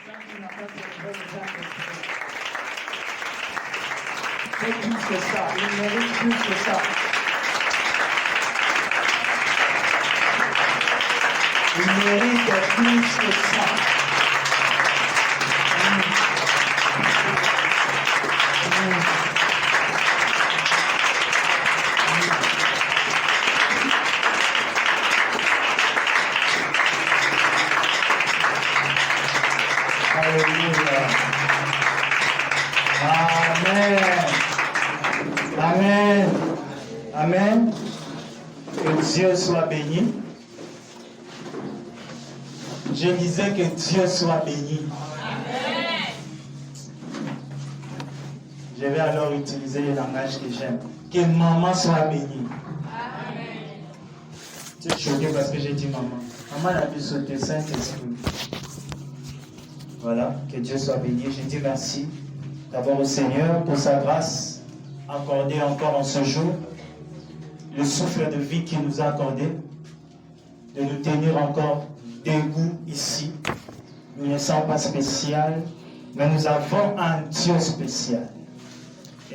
Fais plus que ça, il mérite plus que ça. Il mérite plus que ça. Alléluia. Amen. Amen. Amen. Que Dieu soit béni. Je disais que Dieu soit béni. Amen. Je vais alors utiliser le langage que j'aime. Que maman soit bénie. Amen. Tu es choqué parce que j'ai dit maman. Maman a dû sauter, Saint-Esprit. Voilà, que Dieu soit béni. Je dis merci d'abord au Seigneur pour sa grâce accordée encore en ce jour. Le souffle de vie qu'il nous a accordé. De nous tenir encore debout ici. Nous ne sommes pas spéciaux, mais nous avons un Dieu spécial.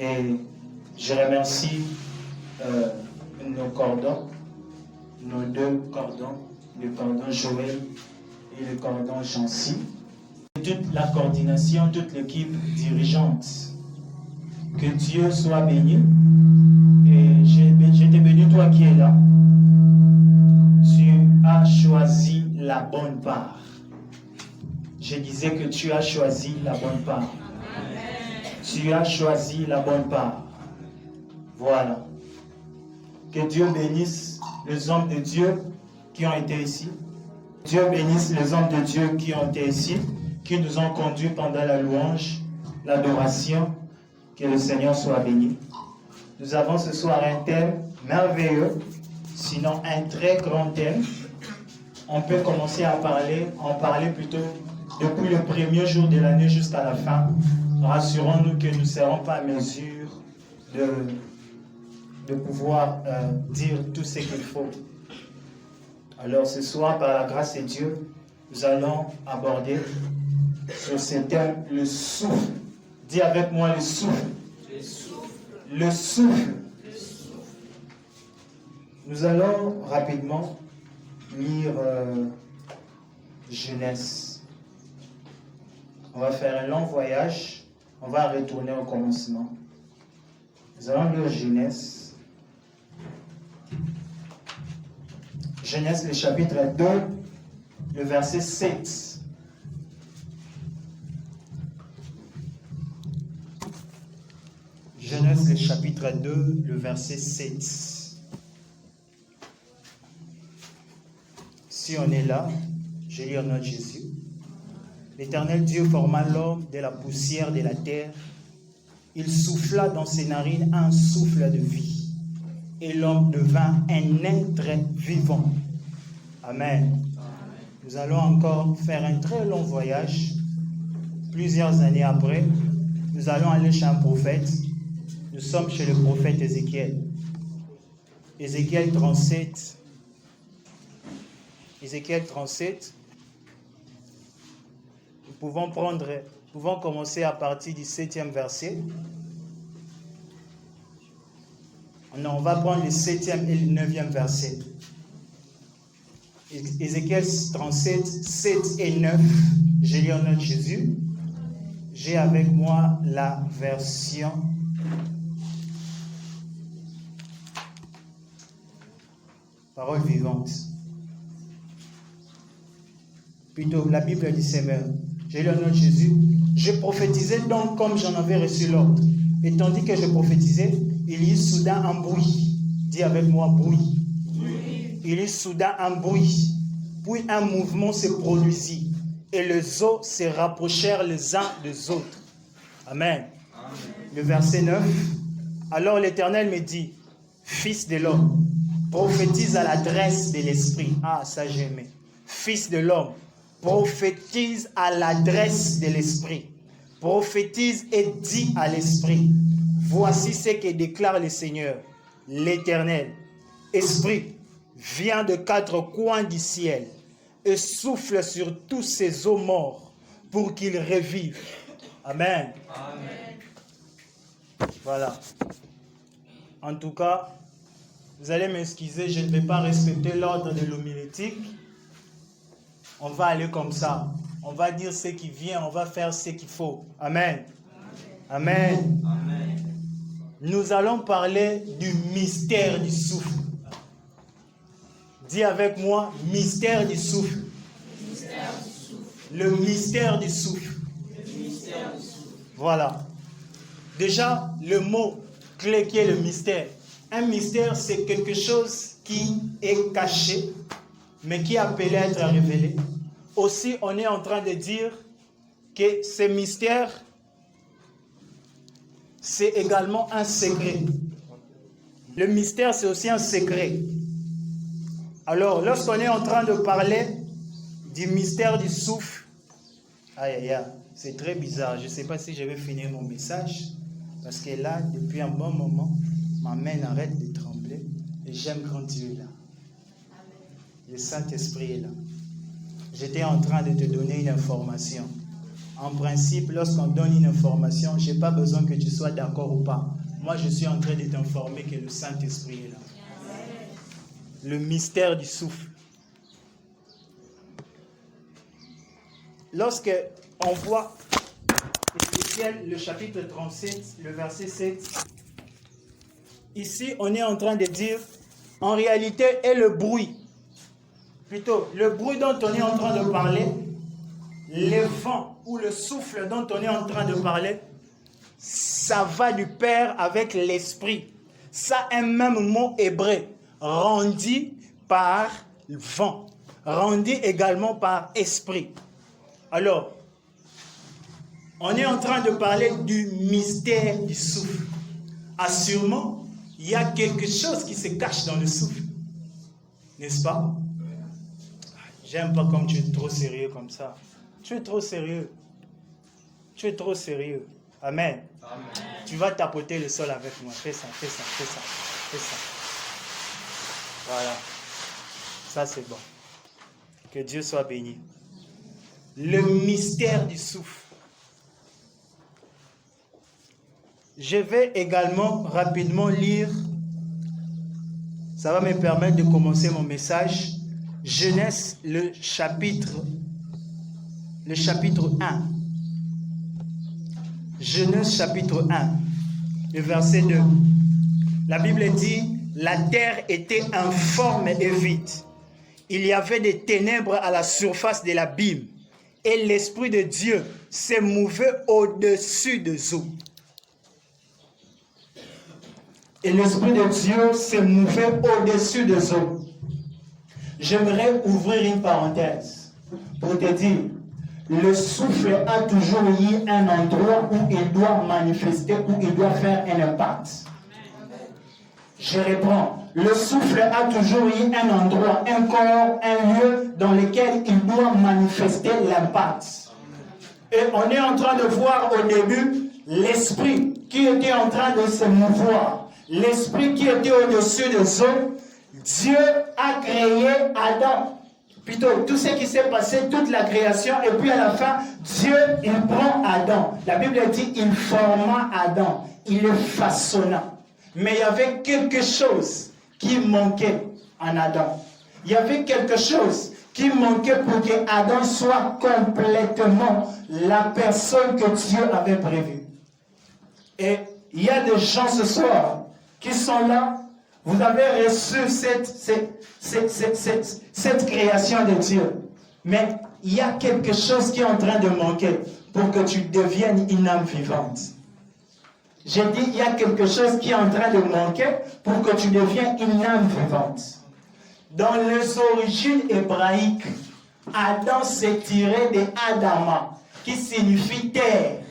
Et je remercie nos cordons, nos deux cordons, le cordon Joël et le cordon Jancy. Toute la coordination, toute l'équipe dirigeante. Que Dieu soit béni. Et je te bénis, toi qui es là. Tu as choisi la bonne part. Je disais que tu as choisi la bonne part. Tu as choisi la bonne part. Voilà. Que Dieu bénisse les hommes de Dieu qui ont été ici. Dieu bénisse les hommes de Dieu qui ont été ici, qui nous ont conduits pendant la louange, l'adoration. Que le Seigneur soit béni. Nous avons ce soir un thème merveilleux, sinon un très grand thème. On peut commencer à en parler plutôt depuis le premier jour de l'année jusqu'à la fin. Rassurons-nous que nous ne serons pas à mesure de pouvoir dire tout ce qu'il faut. Alors ce soir, par la grâce de Dieu, nous allons aborder sur ce thème le souffle. Dis avec moi le souffle. Le souffle. Le souffle. Le souffle. Nous allons rapidement lire Genèse. On va faire un long voyage. On va retourner au commencement. Nous allons lire Genèse. Genèse, le chapitre 2, le verset 7. Genèse, le chapitre 2, le verset 7. Si on est là, je lis au nom de Jésus. L'Éternel Dieu forma l'homme de la poussière de la terre. Il souffla dans ses narines un souffle de vie. Et l'homme devint un être vivant. Amen. Nous allons encore faire un très long voyage. Plusieurs années après, nous allons aller chez un prophète. Nous sommes chez le prophète Ézéchiel. Ézéchiel 37. Ézéchiel 37. Nous pouvons commencer à partir du 7e verset. Non, on va prendre le 7e et le 9e verset. Ézéchiel 37, 7 et 9. Je lis au nom de Jésus. J'ai avec moi la version Parole vivante. Plutôt, la Bible dit Seigneur. J'ai lu au nom de Jésus. Je prophétisais donc comme j'en avais reçu l'ordre. Et tandis que je prophétisais, il y eut soudain un bruit. Dis avec moi, bruit. Il y eut soudain un bruit. Puis un mouvement se produisit. Et les eaux se rapprochèrent les uns des autres. Amen. Amen. Le verset 9. Alors l'Éternel me dit, Fils de l'homme, prophétise à l'adresse de l'Esprit. Ah, ça j'aimais. Fils de l'homme, prophétise à l'adresse de l'Esprit. Prophétise et dis à l'Esprit. Voici ce que déclare le Seigneur, l'Éternel. Esprit, viens de quatre coins du ciel et souffle sur tous ces eaux morts pour qu'il revive. Amen. Amen. Voilà. En tout cas, vous allez m'excuser, je ne vais pas respecter l'ordre de l'homilétique. On va aller comme ça. On va dire ce qui vient, on va faire ce qu'il faut. Amen. Amen. Amen. Nous allons parler du mystère du souffle. Dis avec moi, mystère du souffle. Mystère du souffle. Le mystère du souffle. Le mystère du souffle. Voilà. Déjà, le mot clé qui est le mystère. Un mystère, c'est quelque chose qui est caché, mais qui est appelé à être révélé. Aussi, on est en train de dire que ce mystère, c'est également un secret. Le mystère, c'est aussi un secret. Alors, lorsqu'on est en train de parler du mystère du souffle, aïe aïe aïe, c'est très bizarre. Je ne sais pas si je vais finir mon message, parce que là, depuis un bon moment, ma main arrête de trembler et j'aime quand Dieu est là. Le Saint-Esprit est là. J'étais en train de te donner une information. En principe, lorsqu'on donne une information, je n'ai pas besoin que tu sois d'accord ou pas. Moi, je suis en train de t'informer que le Saint-Esprit est là. Le mystère du souffle. Lorsque on voit Ézéchiel, le chapitre 37, le verset 7, ici, on est en train de dire, en réalité, est le bruit. Plutôt, le bruit dont on est en train de parler, le vent ou le souffle dont on est en train de parler, ça va du pair avec l'esprit. Ça, un même mot hébreu, rendu par vent, rendu également par esprit. Alors, on est en train de parler du mystère du souffle. Assurément, il y a quelque chose qui se cache dans le souffle. N'est-ce pas? J'aime pas comme tu es trop sérieux comme ça. Tu es trop sérieux. Tu es trop sérieux. Amen. Amen. Tu vas tapoter le sol avec moi. Fais ça, fais ça, fais ça, fais ça. Voilà. Ça, c'est bon. Que Dieu soit béni. Le mystère du souffle. Je vais également rapidement lire. Ça va me permettre de commencer mon message. Genèse, le chapitre 1. Genèse chapitre 1, le verset 2. La Bible dit, la terre était informe et vide. Il y avait des ténèbres à la surface de l'abîme. Et l'Esprit de Dieu se mouvait au-dessus des eaux. Et l'Esprit de Dieu se mouvait au-dessus des eaux. J'aimerais ouvrir une parenthèse pour te dire, le souffle a toujours eu un endroit où il doit manifester, où il doit faire un impact. Je reprends. Le souffle a toujours eu un endroit, un corps, un lieu dans lequel il doit manifester l'impact. Et on est en train de voir au début l'esprit qui était en train de se mouvoir. L'esprit qui était au-dessus des eaux. Dieu a créé Adam. Plutôt, tout ce qui s'est passé, toute la création, et puis à la fin, Dieu, il prend Adam. La Bible dit, il forma Adam, il le façonna. Mais il y avait quelque chose qui manquait en Adam. Il y avait quelque chose qui manquait pour que Adam soit complètement la personne que Dieu avait prévue. Et il y a des gens ce soir qui sont là. Vous avez reçu cette création de Dieu. Mais il y a quelque chose qui est en train de manquer pour que tu deviennes une âme vivante. J'ai dit, il y a quelque chose qui est en train de manquer pour que tu deviennes une âme vivante. Dans les origines hébraïques, Adam s'est tiré de Adama, qui signifie terre.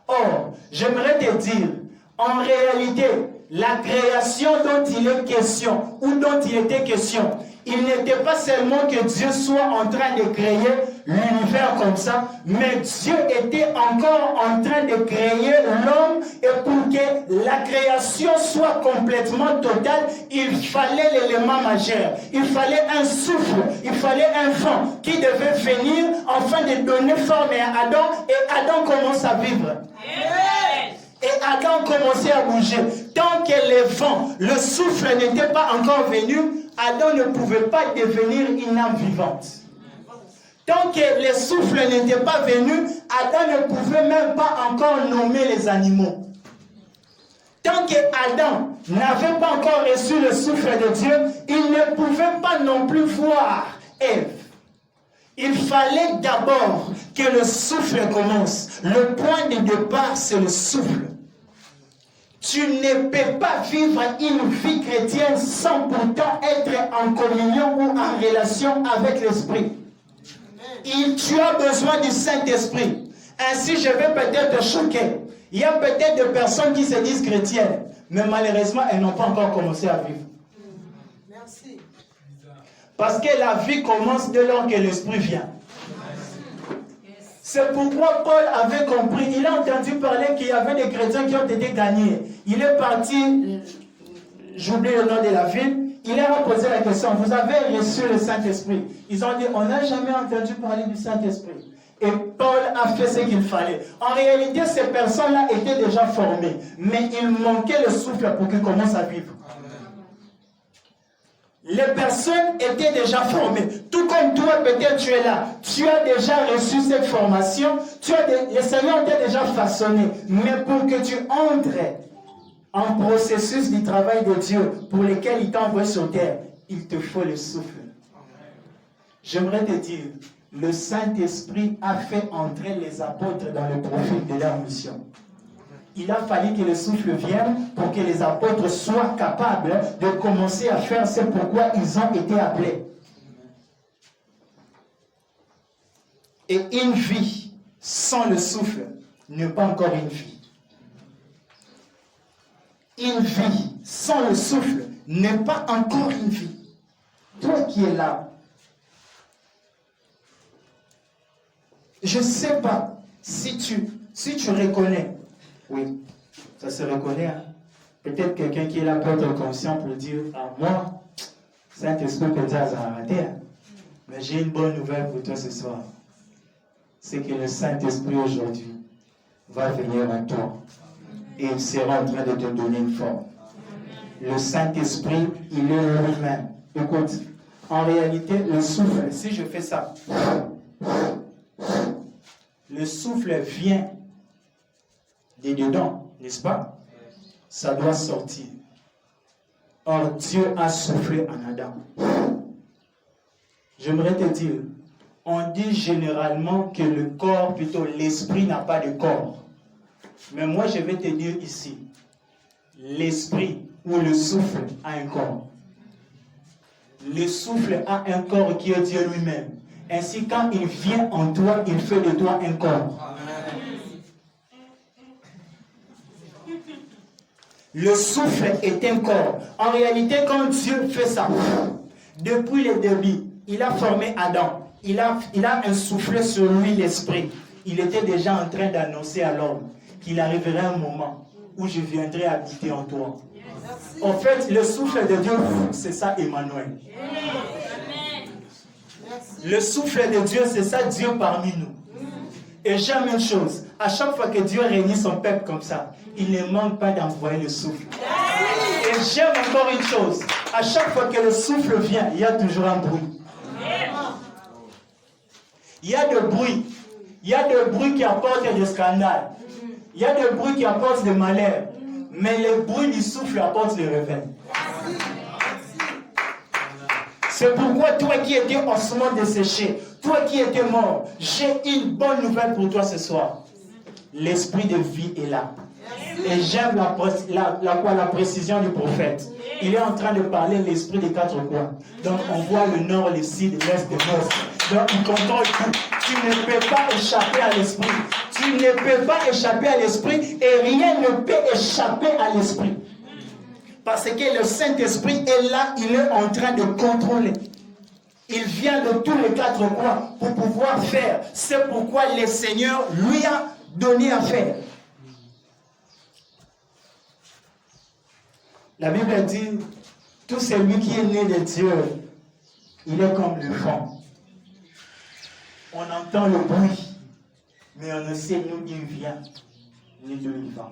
Or, j'aimerais te dire, en réalité, la création dont il est question, ou dont il était question, il n'était pas seulement que Dieu soit en train de créer l'univers comme ça, mais Dieu était encore en train de créer l'homme, et pour que la création soit complètement totale, il fallait l'élément majeur, il fallait un souffle, il fallait un vent qui devait venir afin de donner forme à Adam, et Adam commence à vivre. Et Adam commençait à bouger. Tant que le vent, le souffle n'était pas encore venu, Adam ne pouvait pas devenir une âme vivante. Tant que le souffle n'était pas venu, Adam ne pouvait même pas encore nommer les animaux. Tant que Adam n'avait pas encore reçu le souffle de Dieu, il ne pouvait pas non plus voir Ève. Il fallait d'abord que le souffle commence. Le point de départ, c'est le souffle. Tu ne peux pas vivre une vie chrétienne sans pourtant être en communion ou en relation avec l'Esprit. Tu as besoin du Saint-Esprit. Ainsi, je vais peut-être te choquer. Il y a peut-être des personnes qui se disent chrétiennes, mais malheureusement, elles n'ont pas encore commencé à vivre. Merci. Parce que la vie commence dès lors que l'Esprit vient. C'est pourquoi Paul avait compris, il a entendu parler qu'il y avait des chrétiens qui ont été gagnés. Il est parti, j'oublie le nom de la ville, il leur a posé la question, vous avez reçu le Saint-Esprit? Ils ont dit, on n'a jamais entendu parler du Saint-Esprit. Et Paul a fait ce qu'il fallait. En réalité, ces personnes-là étaient déjà formées, mais il manquait le souffle pour qu'ils commencent à vivre. Les personnes étaient déjà formées. Tout comme toi, peut-être tu es là. Tu as déjà reçu cette formation. Le Seigneur t'a déjà façonné. Mais pour que tu entres en processus du travail de Dieu pour lequel il t'a envoyé sur terre, il te faut le souffle. J'aimerais te dire, le Saint-Esprit a fait entrer les apôtres dans le profil de leur mission. Il a fallu que le souffle vienne pour que les apôtres soient capables de commencer à faire ce pourquoi ils ont été appelés. Et une vie sans le souffle n'est pas encore une vie. Une vie sans le souffle n'est pas encore une vie. Toi qui es là, je ne sais pas si tu reconnais. Oui, ça se reconnaît. Hein? Peut-être quelqu'un qui est là peut être conscient pour dire, ah moi, Saint-Esprit peut dire à raté. Hein? Mais j'ai une bonne nouvelle pour toi ce soir. C'est que le Saint-Esprit aujourd'hui va venir à toi. Et il sera en train de te donner une forme. Le Saint-Esprit, il est lui-même. Écoute, en réalité, le souffle, si je fais ça, le souffle vient de dedans, n'est-ce pas? Ça doit sortir. Or, Dieu a soufflé en Adam. J'aimerais te dire, on dit généralement que le corps, plutôt l'esprit n'a pas de corps. Mais moi, je vais te dire ici, l'esprit ou le souffle a un corps. Le souffle a un corps qui est Dieu lui-même. Ainsi, quand il vient en toi, il fait de toi un corps. Le souffle est un corps. En réalité, quand Dieu fait ça, depuis le début, il a formé Adam. Il a insoufflé sur lui l'esprit. Il était déjà en train d'annoncer à l'homme qu'il arriverait un moment où je viendrai habiter en toi. En fait, le souffle de Dieu, c'est ça Emmanuel. Le souffle de Dieu, c'est ça Dieu parmi nous. Et j'aime une chose, à chaque fois que Dieu réunit son peuple comme ça, il ne manque pas d'envoyer le souffle. Et j'aime encore une chose, à chaque fois que le souffle vient, il y a toujours un bruit. Il y a des bruits. Il y a des bruits qui apportent des scandales. Il y a des bruits qui apportent des malheurs. Mais le bruit du souffle apporte le réveil. C'est pourquoi toi qui étais ossements desséchés, toi qui étais mort, j'ai une bonne nouvelle pour toi ce soir. L'esprit de vie est là. Et j'aime la précision du prophète. Il est en train de parler l'esprit des quatre coins. Donc on voit le nord, le sud, l'est, l'ouest. Donc il contrôle tout. Tu ne peux pas échapper à l'esprit. Tu ne peux pas échapper à l'esprit et rien ne peut échapper à l'esprit. Parce que le Saint-Esprit est là, il est en train de contrôler. Il vient de tous les quatre coins pour pouvoir faire. C'est pourquoi le Seigneur lui a donné à faire. La Bible dit, tout celui qui est né de Dieu, il est comme le vent. On entend le bruit, mais on ne sait d'où il vient, ni d'où il va.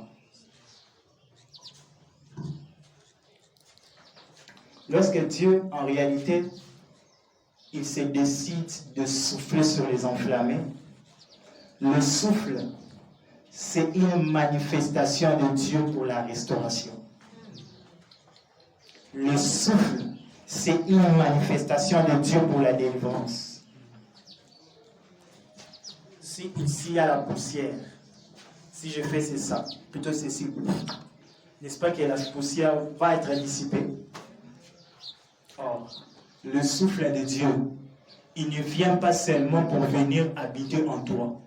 Lorsque Dieu, en réalité, il se décide de souffler sur les enflammés, le souffle, c'est une manifestation de Dieu pour la restauration. Le souffle, c'est une manifestation de Dieu pour la délivrance. Si ici il y a la poussière, si je fais ça, plutôt ceci, n'est-ce pas que la poussière va être dissipée? Or, le souffle de Dieu, il ne vient pas seulement pour venir habiter en toi.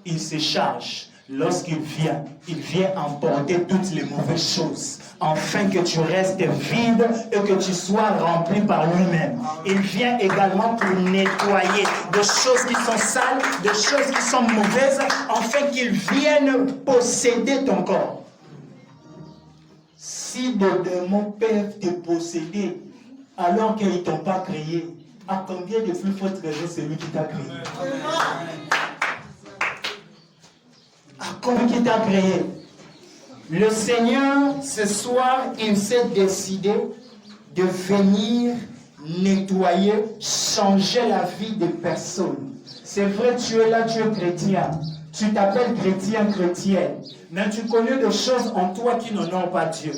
Il se charge. Lorsqu'il vient, il vient emporter toutes les mauvaises choses, afin que tu restes vide et que tu sois rempli par lui-même. Il vient également pour nettoyer des choses qui sont sales, des choses qui sont mauvaises, afin qu'il vienne posséder ton corps. Si des démons peuvent te posséder, alors qu'ils ne t'ont pas créé, à combien de plus faut traiter celui qui t'a créé? À combien qui t'a créé? Le Seigneur, ce soir, il s'est décidé de venir nettoyer, changer la vie des personnes. C'est vrai, tu es là, tu es chrétien. Tu t'appelles chrétien, chrétienne. Mais tu connais des choses en toi qui n'honorent pas Dieu.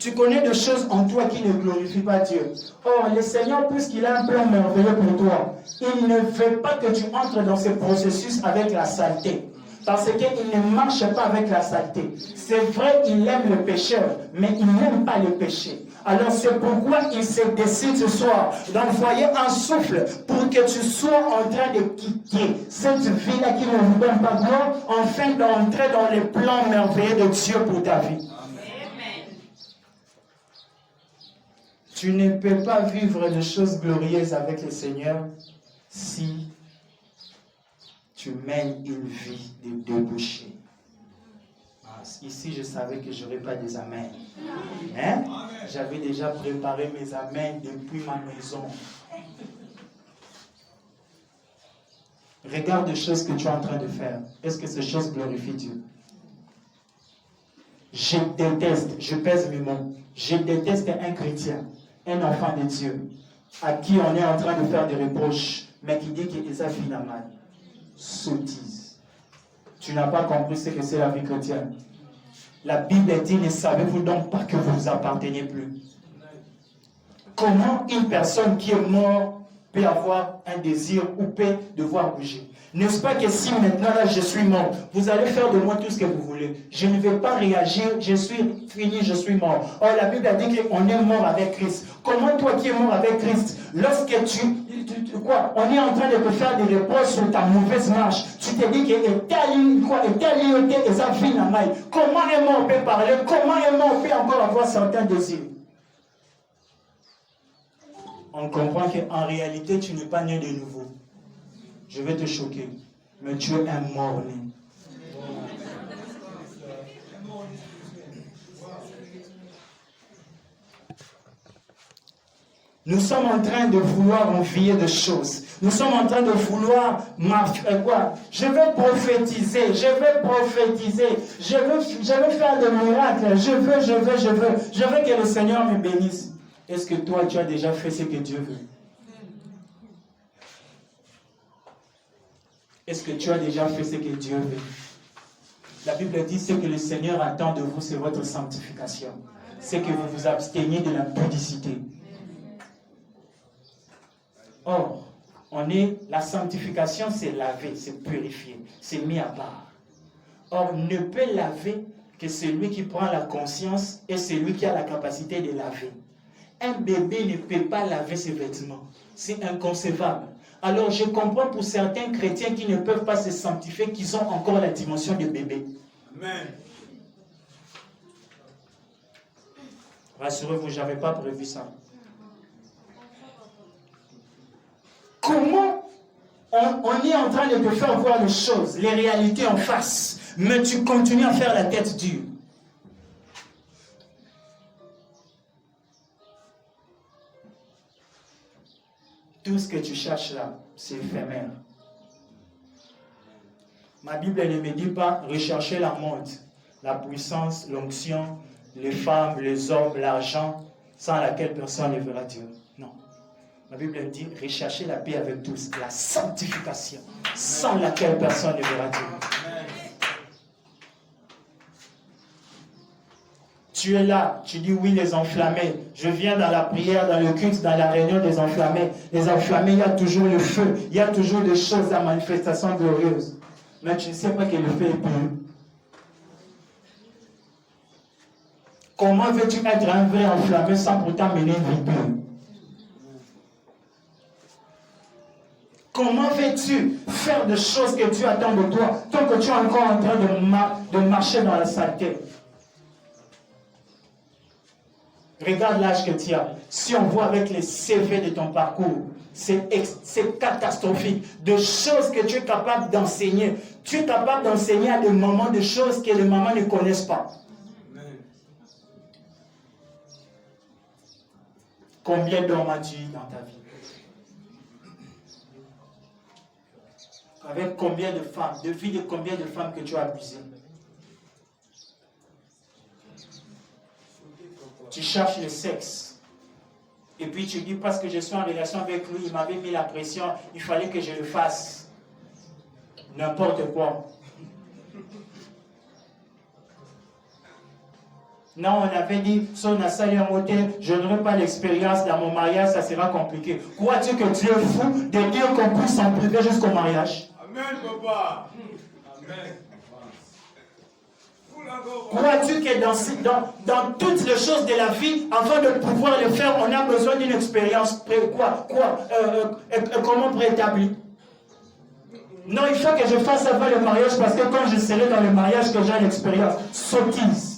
Tu connais des choses en toi qui ne glorifient pas Dieu. Or, le Seigneur, puisqu'il a un plan merveilleux pour toi, il ne veut pas que tu entres dans ce processus avec la saleté. Parce qu'il ne marche pas avec la saleté. C'est vrai, il aime le pécheur, mais il n'aime pas le péché. Alors c'est pourquoi il se décide ce soir d'envoyer un souffle pour que tu sois en train de quitter cette vie-là qui ne vous donne pas gloire, afin d'entrer dans les plans merveilleux de Dieu pour ta vie. Tu ne peux pas vivre de choses glorieuses avec le Seigneur si tu mènes une vie de débouché. Ici, je savais que je n'aurais pas des amens. Hein? J'avais déjà préparé mes amens depuis ma maison. Regarde les choses que tu es en train de faire. Est-ce que ces choses glorifient Dieu? Je déteste, je pèse mes mots, je déteste un chrétien, un enfant de Dieu, à qui on est en train de faire des reproches, mais qui dit qu'il a fait la mal. Sottise. Tu n'as pas compris ce que c'est la vie chrétienne. La Bible dit, ne savez-vous donc pas que vous ne vous appartenez plus? Comment une personne qui est morte peut avoir un désir ou peut devoir bouger? N'est-ce pas que si maintenant là je suis mort, vous allez faire de moi tout ce que vous voulez. Je ne vais pas réagir, je suis fini, je suis mort. Or la Bible a dit qu'on est mort avec Christ. Comment toi qui es mort avec Christ, lorsque on est en train de te faire des reproches sur ta mauvaise marche, tu te dis que comment un mort peut parler, comment un mort peut encore avoir certains désirs? On comprend qu'en réalité tu n'es pas né de nouveau. Je vais te choquer, mais tu es un mort-né. Nous sommes en train de vouloir envier des choses. Nous sommes en train de vouloir Je vais prophétiser, je veux faire des miracles, je veux que le Seigneur me bénisse. Est-ce que toi, tu as déjà fait ce que Dieu veut? Est-ce que tu as déjà fait ce que Dieu veut? La Bible dit ce que le Seigneur attend de vous, c'est votre sanctification. C'est que vous vous absteniez de l'impudicité. Or, la sanctification, c'est laver, c'est purifier, c'est mis à part. Or, ne peut laver que celui qui prend la conscience et celui qui a la capacité de laver. Un bébé ne peut pas laver ses vêtements. C'est inconcevable. Alors, je comprends pour certains chrétiens qui ne peuvent pas se sanctifier, qu'ils ont encore la dimension de bébé. Amen. Rassurez-vous, je n'avais pas prévu ça. Comment on est en train de te faire voir les choses, les réalités en face, mais tu continues à faire la tête dure. Tout ce que tu cherches là, c'est éphémère. Ma Bible ne me dit pas rechercher la mode, la puissance, l'onction, les femmes, les hommes, l'argent, sans laquelle personne ne verra Dieu. Non. Ma Bible me dit rechercher la paix avec tous, la sanctification, sans laquelle personne ne verra Dieu. Tu es là, tu dis oui, les enflammés. Je viens dans la prière, dans le culte, dans la réunion des enflammés. Les enflammés, il y a toujours le feu, il y a toujours des choses, la manifestation glorieuse. Mais tu ne sais pas que le feu est pur. Comment veux-tu être un vrai enflammé sans pourtant mener une vie pure? Comment veux-tu faire des choses que tu attends de toi tant que tu es encore en train de marcher dans la saleté? Regarde l'âge que tu as. Si on voit avec les CV de ton parcours, c'est catastrophique. De choses que tu es capable d'enseigner. Tu es capable d'enseigner à des mamans des choses que les mamans ne connaissent pas. Combien d'hommes as-tu eu dans ta vie? Avec combien de femmes? De filles de combien de femmes que tu as abusées? Tu cherches le sexe. Et puis tu dis, parce que je suis en relation avec lui, il m'avait mis la pression, il fallait que je le fasse. N'importe quoi. Non, on avait dit, si on a salé un hôtel, je n'aurai pas l'expérience dans mon mariage, ça sera compliqué. Crois-tu que Dieu est fou de dire qu'on puisse s'en priver jusqu'au mariage? Amen, papa. Amen. Crois-tu que dans toutes les choses de la vie, avant de pouvoir le faire, on a besoin d'une expérience comment préétablie? Non, il faut que je fasse avant le mariage parce que quand je serai dans le mariage, que j'ai l'expérience. Sottise.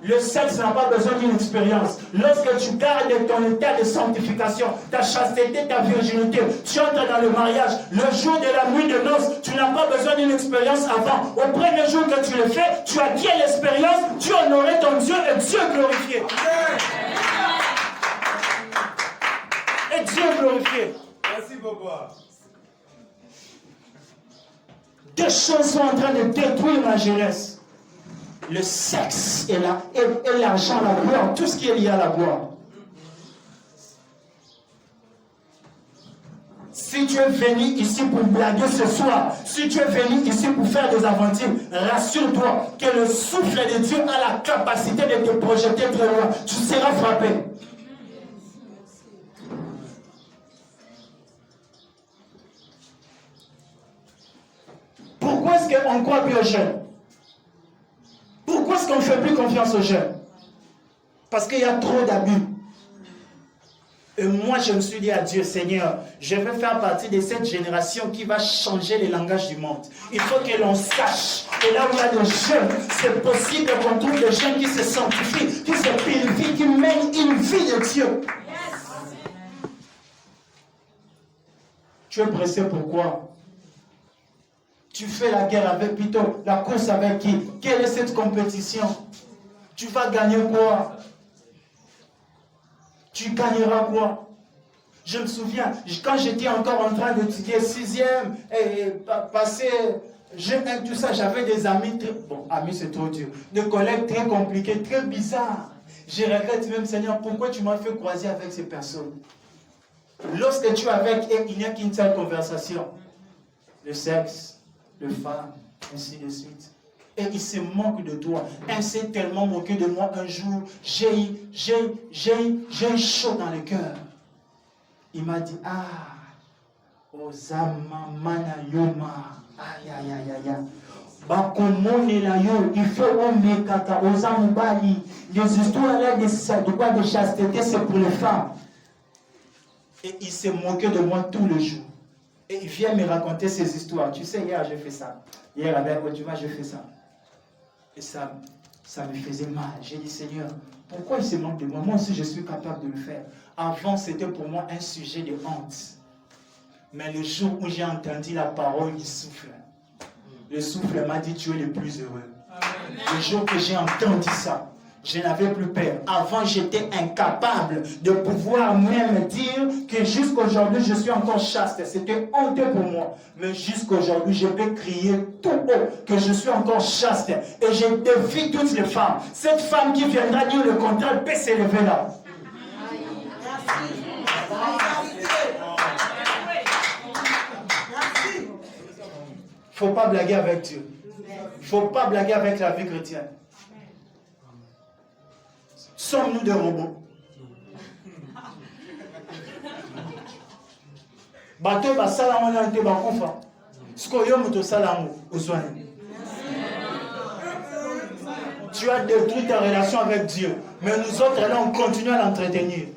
Le sexe n'a pas besoin d'une expérience. Lorsque tu gardes ton état de sanctification, ta chasteté, ta virginité, tu entres dans le mariage. Le jour de la nuit de noces, tu n'as pas besoin d'une expérience avant. Au premier jour que tu le fais, tu acquiers l'expérience, tu honorais ton Dieu et Dieu glorifié. Et Dieu glorifié. Merci, papa. Deux choses sont en train de détruire ma jeunesse. Le sexe et l'argent, la gloire, tout ce qui est lié à la gloire. Si tu es venu ici pour blaguer ce soir, si tu es venu ici pour faire des aventures, rassure-toi que le souffle de Dieu a la capacité de te projeter très loin. Tu seras frappé. Pourquoi est-ce qu'on croit plus aux jeunes? Pourquoi est-ce qu'on ne fait plus confiance aux jeunes? Parce qu'il y a trop d'abus. Et moi, je me suis dit à Dieu, Seigneur, je veux faire partie de cette génération qui va changer le langage du monde. Il faut que l'on sache que là où il y a des jeunes, c'est possible qu'on trouve des jeunes qui se sanctifient, qui se purifient, qui mènent une vie de Dieu. Tu es pressé pourquoi? Tu fais la guerre avec plutôt la course avec qui? Quelle est cette compétition? Tu vas gagner quoi? Tu gagneras quoi? Je me souviens, quand j'étais encore en train d'étudier 6e et passer, tout ça, j'avais des amis très, bon, amis c'est trop dur, des collègues très compliqués, très bizarres. Je regrette même, Seigneur, pourquoi tu m'as fait croiser avec ces personnes? Lorsque tu es avec eux, il n'y a qu'une seule conversation. Le sexe, le femme, ainsi de suite. Et il se moque de toi. Elle s'est tellement moqué de moi un jour. J'ai chaud dans le cœur. Il m'a dit, Osama Manayoma. Aïe, aïe, aïe, aïe, aïe. Il faut les histoires là de chasteté, c'est pour les femmes. Et il s'est moqué de moi tous les jours. Et il vient me raconter ces histoires. Tu sais, hier j'ai fait ça. Hier avec Oduma, j'ai fait ça. Et ça me faisait mal. J'ai dit, Seigneur, pourquoi il se moque de moi? Moi aussi, je suis capable de le faire. Avant, c'était pour moi un sujet de honte. Mais le jour où j'ai entendu la parole du souffle, le souffle m'a dit, tu es le plus heureux. Le jour que j'ai entendu ça, je n'avais plus peur. Avant, j'étais incapable de pouvoir même dire que jusqu'aujourd'hui, je suis encore chaste. C'était honteux pour moi. Mais jusqu'aujourd'hui, je peux crier tout haut que je suis encore chaste. Et je défie toutes les femmes. Cette femme qui viendra dire le contraire peut s'élever là. Il ne faut pas blaguer avec Dieu. Il ne faut pas blaguer avec la vie chrétienne. Sommes-nous des robots? Bateau basala wana nte bakufa. Siko yo moto salamu ozwani. Tu as détruit ta relation avec Dieu, mais nous autres là on continue à l'entretenir.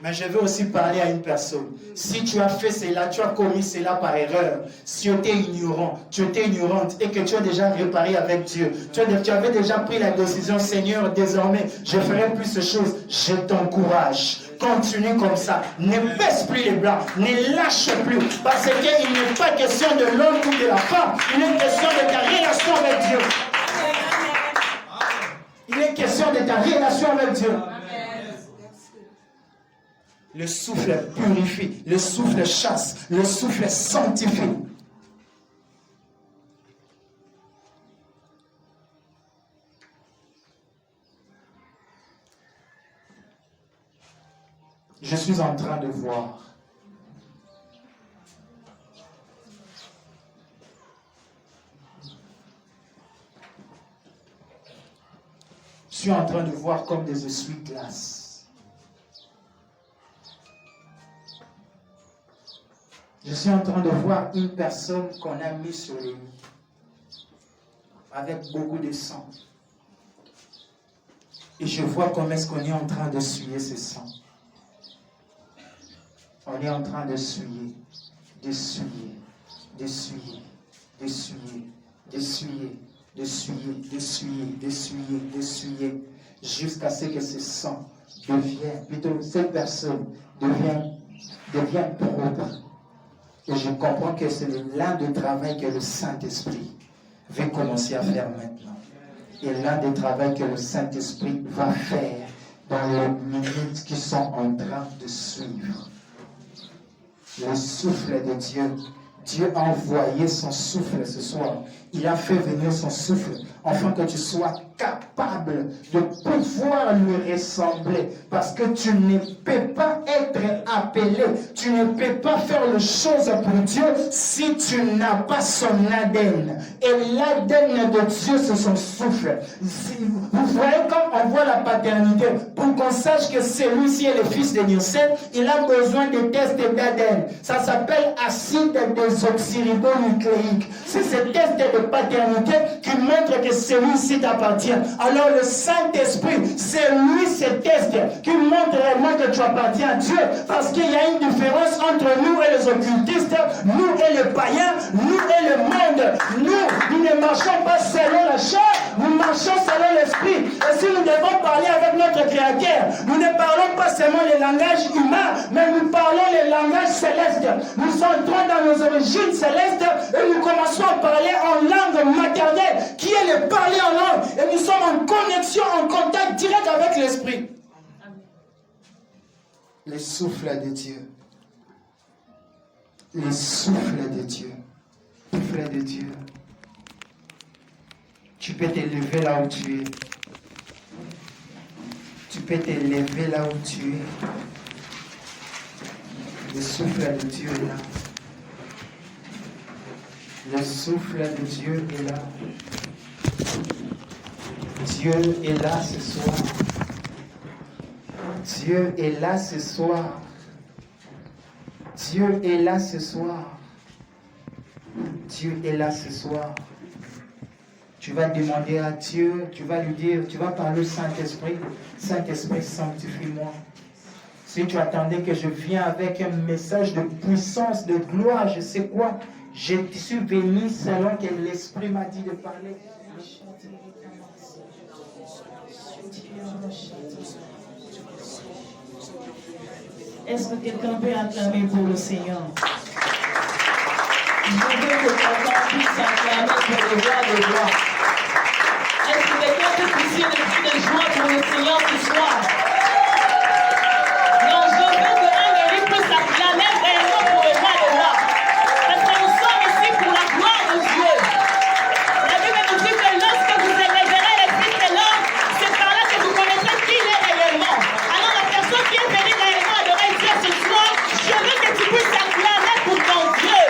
Mais je veux aussi parler à une personne. Si tu as fait cela, tu as commis cela par erreur, si tu étais ignorant, tu étais ignorante et que tu as déjà réparé avec Dieu, tu avais déjà pris la décision, Seigneur, désormais, je ferai plus ces choses, je t'encourage. Continue comme ça. Ne baisse plus les bras, ne lâche plus. Parce qu'il n'est pas question de l'homme ou de la femme, il est question de ta relation avec Dieu. Il est question de ta relation avec Dieu. Le souffle purifie, le souffle chasse, le souffle sanctifie. Je suis en train de voir comme des essuie-glaces. Je suis en train de voir une personne qu'on a mise sur le lit avec beaucoup de sang. Et je vois comment est-ce qu'on est en train d'essuyer ce sang. On est en train d'essuyer, jusqu'à ce que ce sang cette personne devient propre. Et je comprends que c'est l'un des travaux que le Saint-Esprit va commencer à faire maintenant. Et l'un des travaux que le Saint-Esprit va faire dans les minutes qui sont en train de suivre. Le souffle de Dieu. Dieu a envoyé son souffle ce soir. Il a fait venir son souffle afin que tu sois capable de pouvoir lui ressembler. Parce que tu ne peux pas être appelé, tu ne peux pas faire les choses pour Dieu si tu n'as pas son ADN. Et l'ADN de Dieu, c'est son souffle. Vous voyez comme on voit la paternité, pour qu'on sache que celui-ci est le fils de Nielsen, il a besoin de tests d'ADN. Ça s'appelle acide désoxyribonucléique. C'est ce test de paternité qui montre que celui-ci t'appartient. Alors le Saint-Esprit, c'est lui ce test qui montre réellement que tu appartiens à Dieu. Parce qu'il y a une différence entre nous et les occultistes, nous et les païens, nous et le monde. Nous ne marchons pas selon la chair, nous marchons selon l'esprit. Et si nous devons parler avec notre Créateur, nous ne parlons pas seulement les langages humains, mais nous parlons les langages célestes. Nous entrons dans nos origines célestes et nous commençons à parler en langue maternelle, qui est le parler en langue. Et nous sommes en connexion, en contact direct avec l'esprit. Le souffle de Dieu. Le souffle de Dieu. Le souffle de Dieu. Tu peux t'élever là où tu es. Tu peux t'élever là où tu es. Le souffle de Dieu est là. Le souffle de Dieu est là. Dieu est là ce soir. Dieu est là ce soir. Dieu est là ce soir. Dieu est là ce soir. Tu vas demander à Dieu, tu vas lui dire, tu vas parler au Saint-Esprit. Saint-Esprit, sanctifie-moi. Si tu attendais que je vienne avec un message de puissance, de gloire, je sais quoi, je suis venu selon que l'Esprit m'a dit de parler. Est-ce que quelqu'un peut acclamer pour le Seigneur? Je veux que quelqu'un puisse acclamer pour le roi des rois. Est-ce que quelqu'un peut pousser le cri de joie pour le Seigneur ce soir? Non, je veux que un de lui puisse acclamer réellement pour le roi des rois. Parce que nous sommes ici pour la gloire de Dieu. La Bible nous dit que lorsque vous élèverez les fils de l'homme, c'est par là que vous connaîtrez qui il est réellement. Alors la personne qui est venue réellement adorer Dieu ce soir, je veux que tu puisses acclamer pour ton Dieu.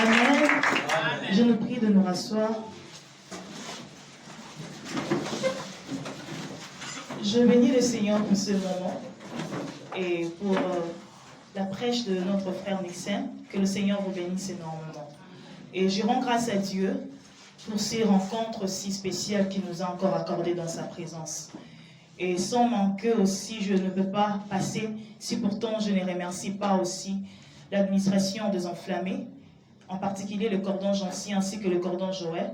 Amen. Je nous prie de nous rasseoir. Je bénis le Seigneur pour ce moment et pour la prêche de notre frère Nixon. Que le Seigneur vous bénisse énormément. Et je rends grâce à Dieu pour ces rencontres si spéciales qu'il nous a encore accordées dans sa présence. Et sans manquer aussi, je ne peux pas passer, si pourtant je ne remercie pas aussi l'administration des Enflammés, en particulier le cordon Jancy ainsi que le cordon Joël,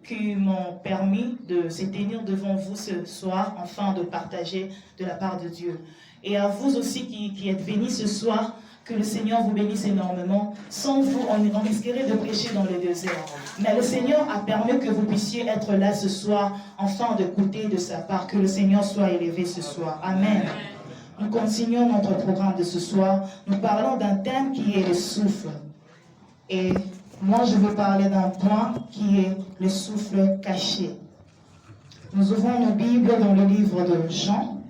qui m'ont permis de se tenir devant vous ce soir, afin de partager de la part de Dieu. Et à vous aussi qui êtes venus ce soir, que le Seigneur vous bénisse énormément. Sans vous, on risquerait de prêcher dans le désert. Mais le Seigneur a permis que vous puissiez être là ce soir, afin d'écouter de sa part. Que le Seigneur soit élevé ce soir. Amen. Nous continuons notre programme de ce soir. Nous parlons d'un thème qui est le souffle. Et moi, je veux parler d'un point qui est le souffle caché. Nous ouvrons nos Bibles dans le livre de Jean,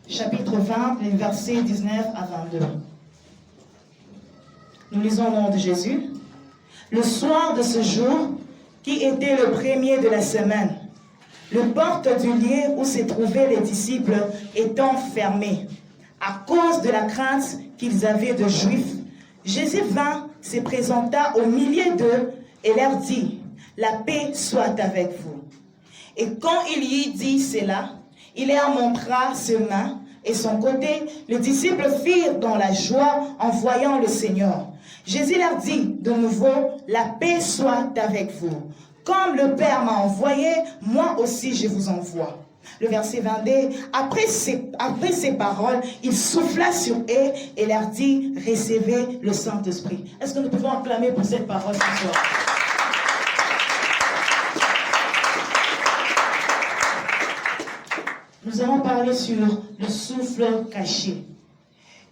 chapitre 20, les versets 19 à 22. Nous lisons au nom de Jésus. Le soir de ce jour, qui était le premier de la semaine, le porte du lieu où se trouvaient les disciples étant fermée, à cause de la crainte qu'ils avaient de Juifs, Jésus vint, se présenta au milieu d'eux et leur dit, « La paix soit avec vous. » Et quand il y eut dit cela, il leur montra ses mains et son côté. Les disciples firent dans la joie en voyant le Seigneur. Jésus leur dit de nouveau, « La paix soit avec vous. Comme le Père m'a envoyé, moi aussi je vous envoie. » Le verset 22, après ces paroles, il souffla sur eux et leur dit, « Recevez le Saint-Esprit. » Est-ce que nous pouvons acclamer pour cette parole ce soir? Nous allons parler sur le souffle caché.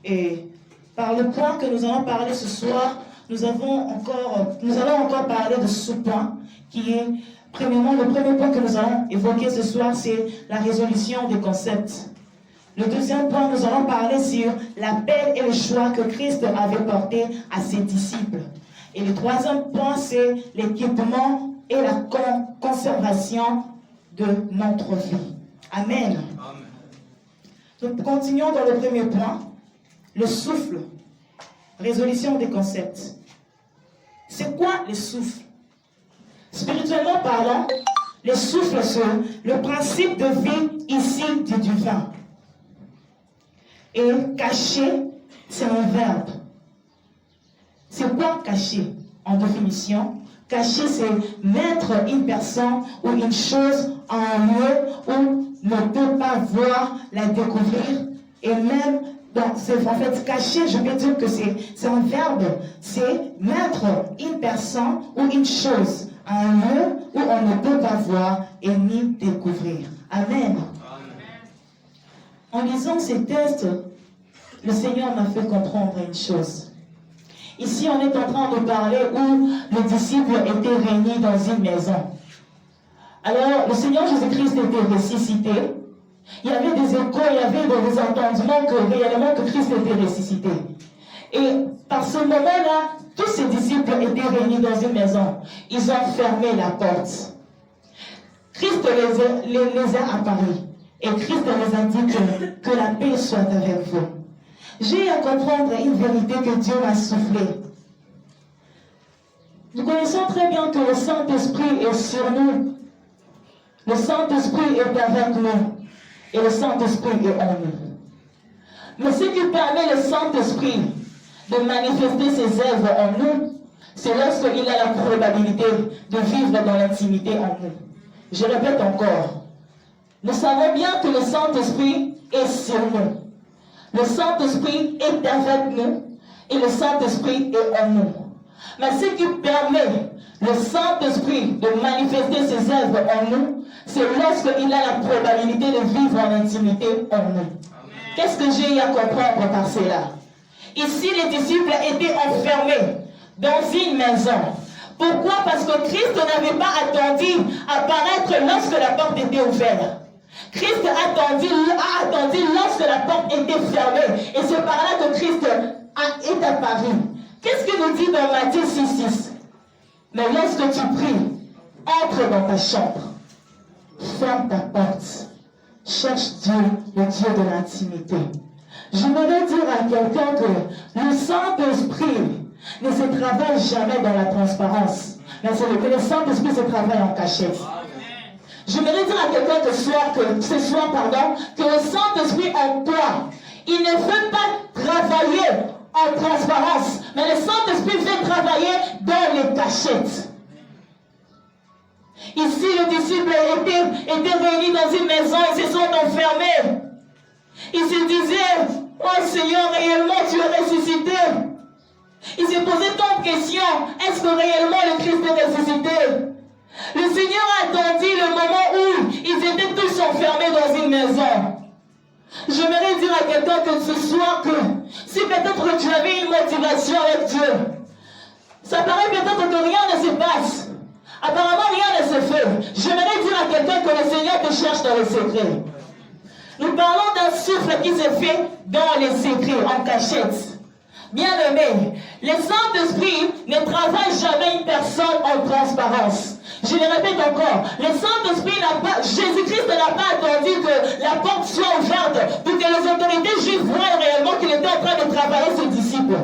Et par le point que nous allons parler ce soir, nous allons encore parler de ce point qui est, premièrement, le premier point que nous allons évoquer ce soir, c'est la résolution des concepts. Le deuxième point, nous allons parler sur l'appel et le choix que Christ avait porté à ses disciples. Et le troisième point, c'est l'équipement et la conservation de notre vie. Amen. Nous continuons dans le premier point, le souffle, résolution des concepts. C'est quoi le souffle? Spirituellement parlant, le souffle, c'est le principe de vie ici du divin. Et cacher, c'est un verbe. C'est quoi cacher? En définition, cacher, c'est mettre une personne ou une chose en un lieu où ne peut pas voir, la découvrir, et même, en fait, cacher, je peux dire que c'est un verbe, c'est mettre une personne ou une chose à un lieu où on ne peut pas voir et ni découvrir. Amen. En lisant ces textes, le Seigneur m'a fait comprendre une chose. Ici, on est en train de parler où les disciples étaient réunis dans une maison. Alors, le Seigneur Jésus-Christ était ressuscité. Il y avait des échos, il y avait des entendements que réellement que Christ était ressuscité. Et par ce moment-là, tous ces disciples étaient réunis dans une maison. Ils ont fermé la porte. Christ les a apparus. Et Christ les a dit que la paix soit avec vous. J'ai à comprendre une vérité que Dieu m'a soufflée. Nous connaissons très bien que le Saint-Esprit est sur nous. Le Saint-Esprit est avec nous. Et le Saint-Esprit est en nous. Mais ce qui permet le Saint-Esprit de manifester ses œuvres en nous, c'est lorsqu'il a la probabilité de vivre dans l'intimité en nous. Je répète encore, nous savons bien que le Saint-Esprit est sur nous. Le Saint-Esprit est avec nous et le Saint-Esprit est en nous. Mais ce qui permet le Saint-Esprit de manifester ses œuvres en nous, c'est lorsqu'il a la probabilité de vivre en intimité en nous. Qu'est-ce que j'ai à comprendre par cela? Ici, les disciples étaient enfermés dans une maison. Pourquoi? Parce que Christ n'avait pas attendu apparaître lorsque la porte était ouverte. Christ a attendu lorsque la porte était fermée. Et c'est par là que Christ est apparu. Qu'est-ce qu'il nous dit dans Matthieu 6,6? Mais lorsque tu pries, entre dans ta chambre, ferme ta porte, cherche Dieu, le Dieu de l'intimité. Je voudrais dire à quelqu'un que le Saint-Esprit ne se travaille jamais dans la transparence, mais c'est que le Saint-Esprit se travaille en cachette. Je voudrais dire à quelqu'un que ce soir, que le Saint-Esprit en toi, il ne veut pas travailler en transparence, mais le Saint-Esprit veut travailler dans les cachettes. Ici, les disciples étaient réunis dans une maison, ils se sont enfermés. Ils se disaient, oh Seigneur, réellement tu es ressuscité. Ils se posaient tant de questions, est-ce que réellement le Christ est ressuscité? Le Seigneur a attendu le moment où ils étaient tous enfermés dans une maison. J'aimerais dire à quelqu'un que ce soir que si peut-être tu avais une motivation avec Dieu, ça paraît peut-être que rien ne se passe. Apparemment rien ne se fait. J'aimerais dire à quelqu'un que le Seigneur te cherche dans le secret. Nous parlons d'un souffle qui se fait dans les secrets, en cachette. Bien-aimé, le Saint-Esprit ne travaille jamais une personne en transparence. Je le répète encore, le Saint-Esprit Jésus-Christ n'a pas attendu que la porte soit ouverte pour que les autorités juives voient réellement qu'il était en train de travailler ses disciples.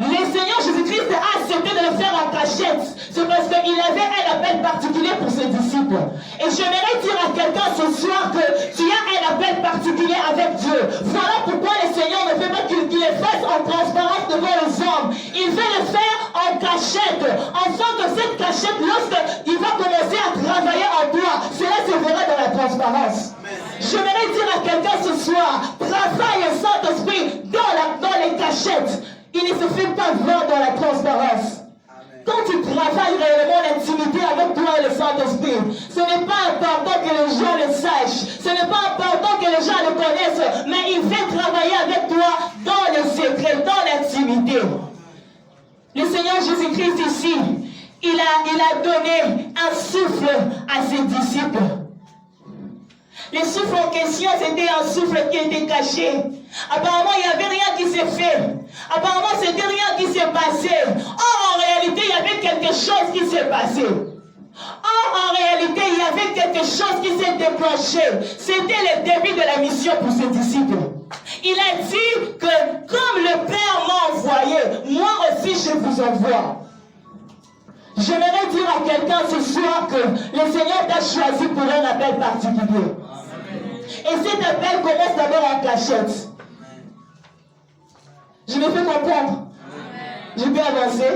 Le Seigneur Jésus-Christ a accepté de le faire en cachette. C'est parce qu'il avait un appel particulier pour ses disciples. Et j'aimerais dire à quelqu'un ce soir que tu as un appel particulier avec Dieu. Voilà pourquoi le Seigneur ne veut pas qu'il le fasse en transparence devant les hommes. Il veut le faire en cachette. Afin que cette cachette, lorsqu'il va commencer à travailler en toi, cela se verra dans la transparence. J'aimerais dire à quelqu'un ce soir, travaille le Saint-Esprit dans les cachettes. Il ne se fait pas voir dans la transparence. Quand tu travailles réellement l'intimité avec toi et le Saint-Esprit, ce n'est pas important que les gens le sachent. Ce n'est pas important que les gens le connaissent. Mais il veut travailler avec toi dans le secret, dans l'intimité. Le Seigneur Jésus-Christ ici, il a donné un souffle à ses disciples. Le souffle en question, c'était un souffle qui était caché. Apparemment, il n'y avait rien qui s'est fait. Apparemment, c'était rien qui s'est passé. Or, en réalité, il y avait quelque chose qui s'est passé. Or, en réalité, il y avait quelque chose qui s'est déclenché. C'était le début de la mission pour ses disciples. Il a dit que comme le Père m'a envoyé, moi aussi je vous envoie. J'aimerais dire à quelqu'un ce soir que le Seigneur t'a choisi pour un appel particulier. Et cet appel commence d'abord en cachette. Je me fais comprendre. Je peux avancer.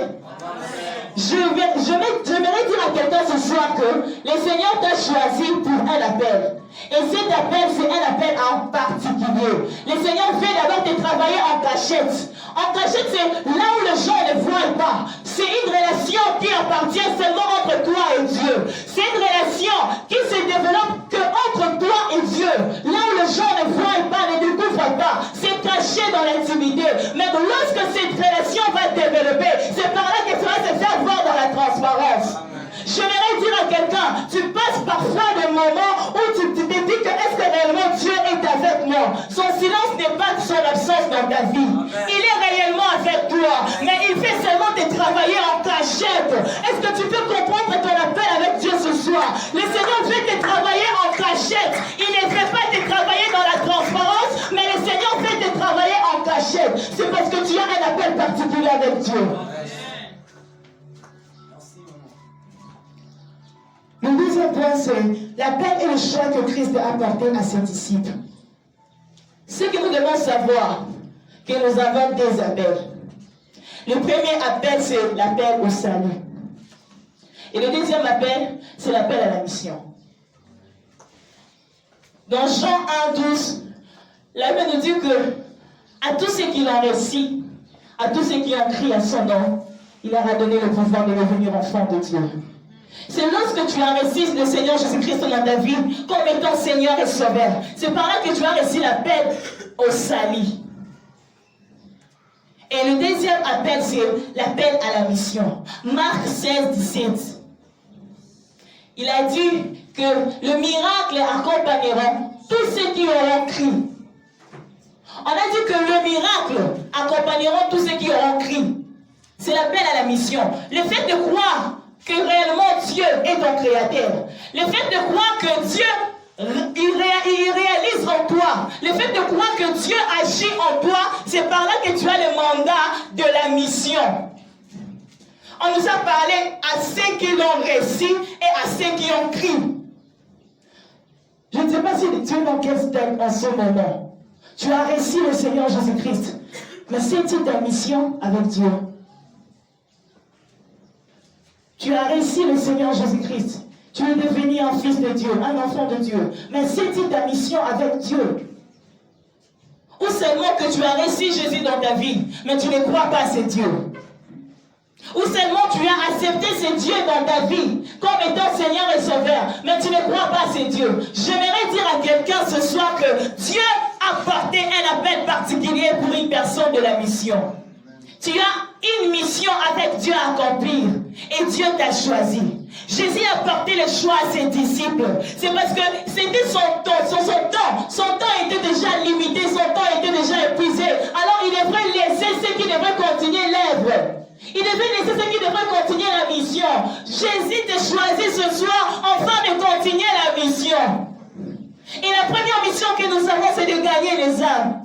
J'aimerais dire à quelqu'un ce soir que le Seigneur t'a choisi pour un appel. Et cet appel, c'est un appel en particulier. Le Seigneur veut d'abord te travailler en cachette. En cachette, c'est là où les gens ne voient pas. C'est une relation qui appartient seulement entre toi et Dieu. C'est une relation qui se développe que entre toi et Dieu. Là où les gens ne voient pas, ne découvrent pas. C'est caché dans l'intimité. Mais lorsque cette relation va développer, c'est par là que ça va se faire voir dans la transparence. J'aimerais dire à quelqu'un, tu passes parfois des moments où tu te dis que est-ce que réellement Dieu est avec moi? Son silence n'est pas son absence dans ta vie. Il est réellement avec toi, mais il fait seulement te travailler en cachette. Est-ce que tu peux comprendre ton appel avec Dieu ce soir? Le Seigneur veut te travailler en cachette. Il ne veut pas te travailler dans la transparence, mais le Seigneur veut te travailler en cachette. C'est parce que tu as un appel particulier avec Dieu. Le deuxième point, c'est l'appel et le choix que Christ a apporté à ses disciples. Ce que nous devons savoir, que nous avons des appels. Le premier appel, c'est l'appel au salut. Et le deuxième appel, c'est l'appel à la mission. Dans Jean 1,12, la Bible nous dit que à tous ceux qui l'ont reçu, à tous ceux qui ont crié à son nom, il leur a donné le pouvoir de devenir enfants de Dieu. C'est lorsque tu as reçu le Seigneur Jésus-Christ dans ta vie comme étant Seigneur et Sauveur. C'est par là que tu as reçu l'appel au salut. Et le deuxième appel, c'est l'appel à la mission. Marc 16, 17. Il a dit que le miracle accompagnera tous ceux qui auront crié. On a dit que le miracle accompagnera tous ceux qui auront crié. C'est l'appel à la mission. Le fait de croire que réellement Dieu est ton créateur. Le fait de croire que Dieu il réalise en toi. Le fait de croire que Dieu agit en toi, c'est par là que tu as le mandat de la mission. On nous a parlé à ceux qui l'ont reçu et à ceux qui ont crié. Je ne sais pas si tu es dans quel stade en ce moment. Tu as reçu le Seigneur Jésus-Christ. Mais c'est ta mission avec Dieu. Tu as reçu le Seigneur Jésus-Christ. Tu es devenu un fils de Dieu, un enfant de Dieu. Mais c'est ta mission avec Dieu. Ou seulement que tu as reçu Jésus dans ta vie, mais tu ne crois pas à ce Dieu. Ou seulement tu as accepté ce Dieu dans ta vie comme étant Seigneur et Sauveur, mais tu ne crois pas à ce Dieu. J'aimerais dire à quelqu'un ce soir que Dieu a porté un appel particulier pour une personne de la mission. Tu as une mission avec Dieu à accomplir et Dieu t'a choisi. Jésus a porté le choix à ses disciples. C'est parce que c'était son temps. Son temps était déjà limité, son temps était déjà épuisé. Alors il devrait laisser ceux qui devraient continuer l'œuvre. Il devait laisser ceux qui devraient continuer la mission. Jésus t'a choisi ce soir afin de continuer la mission. Et la première mission que nous avons, c'est de gagner les âmes.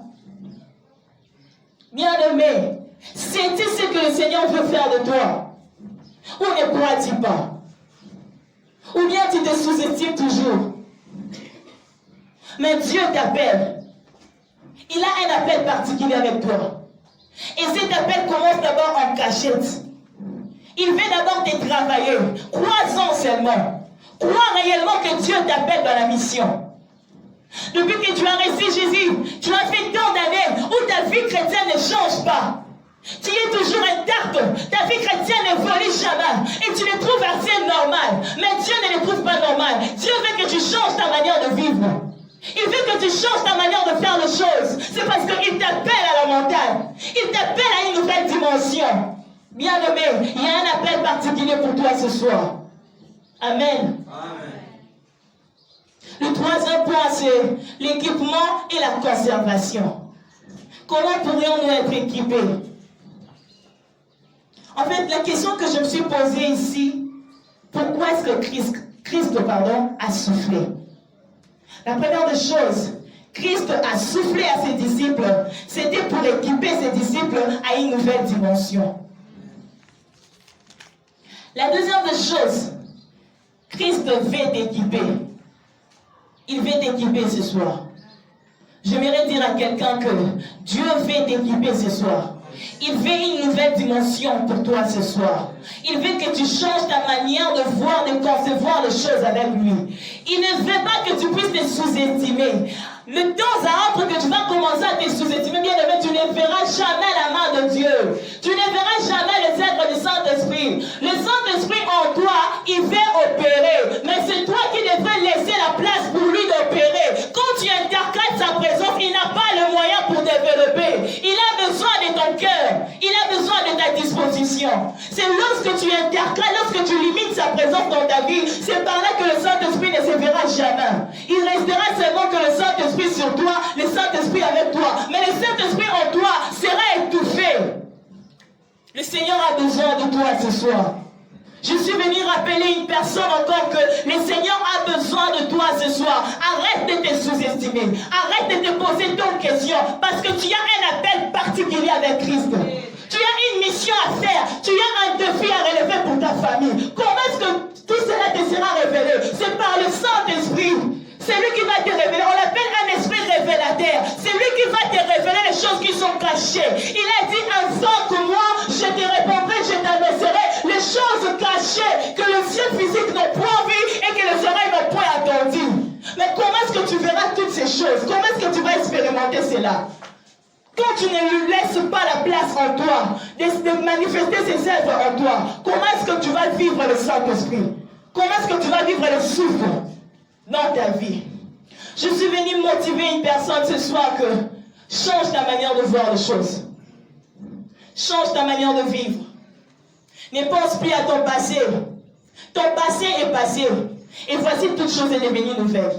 Bien-aimé, c'est-tu ce que le Seigneur veut faire de toi? Ou ne crois-tu pas? Ou bien tu te sous-estimes toujours? Mais Dieu t'appelle. Il a un appel particulier avec toi. Et cet appel commence d'abord en cachette. Il veut d'abord te travailler. Crois-en seulement. Crois réellement que Dieu t'appelle dans la mission. Depuis que tu as reçu Jésus, tu as fait tant d'années où ta vie chrétienne ne change pas. Tu es toujours intacte. Ta vie chrétienne n'évolue jamais. Et tu le trouves assez normal. Mais Dieu ne le trouve pas normal. Dieu veut que tu changes ta manière de vivre. Il veut que tu changes ta manière de faire les choses. C'est parce qu'il t'appelle à la montagne. Il t'appelle à une nouvelle dimension. Bien-aimé, il y a un appel particulier pour toi ce soir. Amen. Amen. Le troisième point, c'est l'équipement et la conservation. Comment pourrions-nous être équipés? En fait, la question que je me suis posée ici, pourquoi est-ce que Christ a soufflé? La première des choses, Christ a soufflé à ses disciples, c'était pour équiper ses disciples à une nouvelle dimension. La deuxième des choses, Christ veut t'équiper. Il veut t'équiper ce soir. J'aimerais dire à quelqu'un que Dieu veut t'équiper ce soir. Il veut une nouvelle dimension pour toi ce soir. Il veut que tu changes ta manière de voir, de concevoir les choses avec lui. Il ne veut pas que tu puisses te sous-estimer. Le temps à autre que tu vas commencer à te sous-estimer, bien aimé, tu ne verras jamais la main de Dieu. Tu ne verras jamais les êtres du Saint-Esprit. Le Saint-Esprit en toi, il veut opérer. Mais c'est toi qui devrais laisser la place pour lui d'opérer. Quand tu interprètes sa présence, il n'a pas le moyen pour développer. Il a besoin de ton cœur. Il a besoin de ta disposition. C'est lorsque tu interprètes, lorsque tu limites sa présence dans ta vie, c'est par là que le Saint-Esprit ne se verra jamais. Il restera seulement que le Saint-Esprit sur toi, le Saint-Esprit avec toi. Mais le Saint-Esprit en toi sera étouffé. Le Seigneur a besoin de toi ce soir. Je suis venu rappeler une personne encore que le Seigneur a besoin de toi ce soir. Arrête de te sous-estimer. Arrête de te poser d'autres questions. Parce que tu as un appel particulier avec Christ. Tu as une mission à faire. Tu as un défi à relever pour ta famille. Comment est-ce que tout cela te sera révélé? C'est par le Saint-Esprit. C'est lui qui va te révéler. On l'appelle un esprit révélateur. C'est lui qui va te révéler les choses qui sont cachées. Il a dit, avant que moi, je te répondrai, je t'annoncerai les choses cachées que les yeux physiques n'ont point vu et que les oreilles n'ont point entendu. Mais comment est-ce que tu verras toutes ces choses? Comment est-ce que tu vas expérimenter cela? Quand tu ne lui laisses pas la place en toi, de manifester ses œuvres en toi, comment est-ce que tu vas vivre le Saint-Esprit? Comment est-ce que tu vas vivre le souffle dans ta vie? Je suis venu motiver une personne ce soir que change ta manière de voir les choses. Change ta manière de vivre. Ne pense plus à ton passé. Ton passé est passé. Et voici toute chose est devenue nouvelle.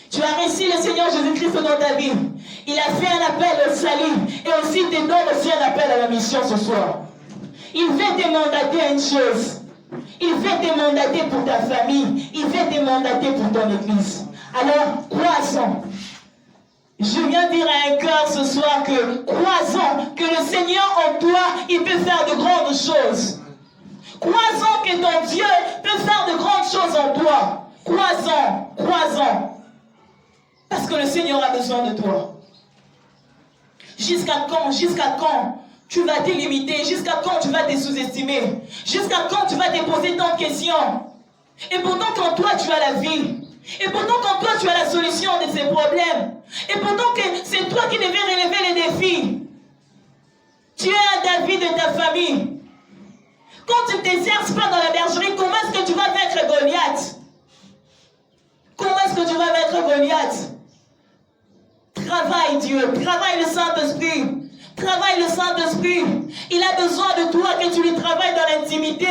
Tu as reçu le Seigneur Jésus-Christ dans ta vie. Il a fait un appel au salut. Et aussi te donne aussi un appel à la mission ce soir. Il veut te mandater à une chose. Il veut te mandater pour ta famille. Il veut te mandater pour ton église. Alors, croisons. Je viens dire à un cœur ce soir que croisons que le Seigneur en toi, il peut faire de grandes choses. Croisons que ton Dieu peut faire de grandes choses en toi. Croisons, croisons. Parce que le Seigneur a besoin de toi. Jusqu'à quand tu vas te limiter? Jusqu'à quand tu vas te sous-estimer? Jusqu'à quand tu vas te poser tant de questions? Et pourtant qu'en toi tu as la vie. Et pourtant qu'en toi tu as la solution de ces problèmes. Et pourtant que c'est toi qui devais relever les défis. Tu es un David de ta famille. Quand tu ne t'exerces pas dans la bergerie, comment est-ce que tu vas vaincre Goliath? Comment est-ce que tu vas vaincre Goliath? Travaille Dieu, travaille le Saint-Esprit. Travaille le Saint-Esprit. Il a besoin de toi que tu lui travailles dans l'intimité.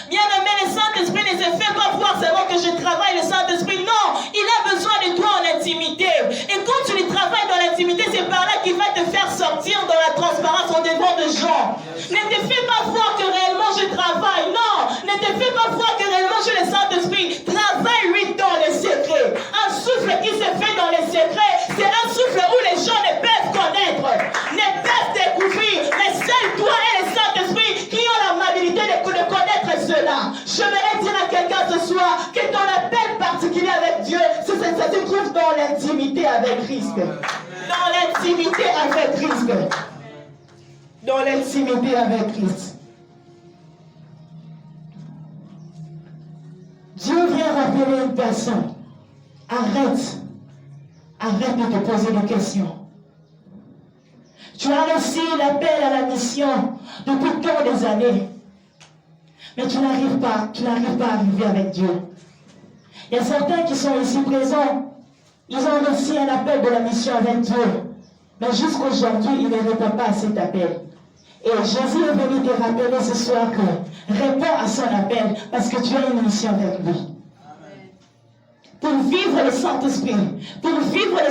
Bien-aimé, le Saint-Esprit ne se fait pas voir seulement que je travaille le Saint-Esprit. Non, il a besoin de toi en intimité. Et quand tu lui travailles dans l'intimité, c'est par là qu'il va te faire sortir dans la transparence au devant de gens. Ne te fais pas voir que réellement je travaille. Non, ne te fais pas voir que réellement je le Saint-Esprit. Travaille-lui dans les secrets. Un souffle qui se fait dans les secrets, c'est un souffle où les gens ne peuvent connaître, ne peuvent découvrir. Mais seul toi et le Saint-Esprit qui ont l'amabilité de connaître cela. Je voudrais dire à quelqu'un ce soir que ton appel particulier avec Dieu, ça se trouve dans l'intimité avec Christ. Dans l'intimité avec Christ. Dans l'intimité avec Christ. Dieu vient rappeler une personne. Arrête. Arrête de te poser des questions. Tu as reçu l'appel à la mission depuis tant des années. Mais tu n'arrives pas à arriver avec Dieu. Il y a certains qui sont ici présents. Ils ont reçu un appel de la mission avec Dieu. Mais jusqu'aujourd'hui, ils ne répondent pas à cet appel. Et Jésus est venu te rappeler ce soir que réponds à son appel parce que tu as une mission avec lui. Pour vivre le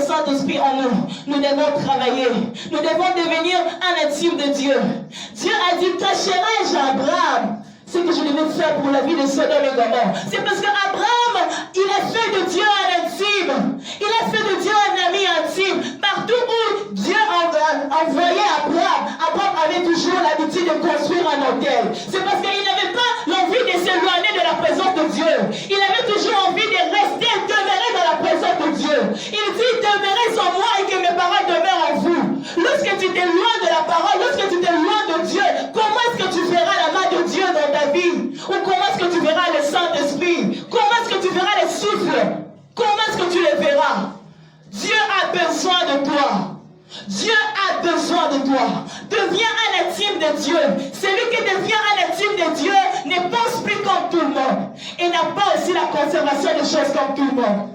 Saint-Esprit, en nous, nous devons travailler. Nous devons devenir un intime de Dieu. Dieu a dit, cacherai-je à Abraham ce que je devais faire pour la vie de Sodome et Gomorrhe? C'est parce qu'Abraham, il a fait de Dieu un intime. Il a fait de Dieu un ami intime. Partout où Dieu envoyait Abraham, Abraham avait toujours l'habitude de construire un autel. C'est parce qu'il n'avait pas l'envie de s'éloigner de la présence de Dieu. Il avait toujours envie de rester, demeurer dans la présence de Dieu. Il dit, demeurez en moi et que mes paroles demeurent en vous. Lorsque tu t'es loin de la parole, lorsque tu t'es loin de Dieu, comment est-ce que tu verras la main de Dieu dans ta vie? Ou comment est-ce que tu verras le Saint-Esprit? Comment est-ce que tu verras les souffles? Comment est-ce que tu les verras? Dieu a besoin de toi. Dieu a besoin de toi. Deviens un intime de Dieu. Celui qui devient un intime de Dieu ne pense plus comme tout le monde. Et n'a pas aussi la conservation des choses comme tout le monde.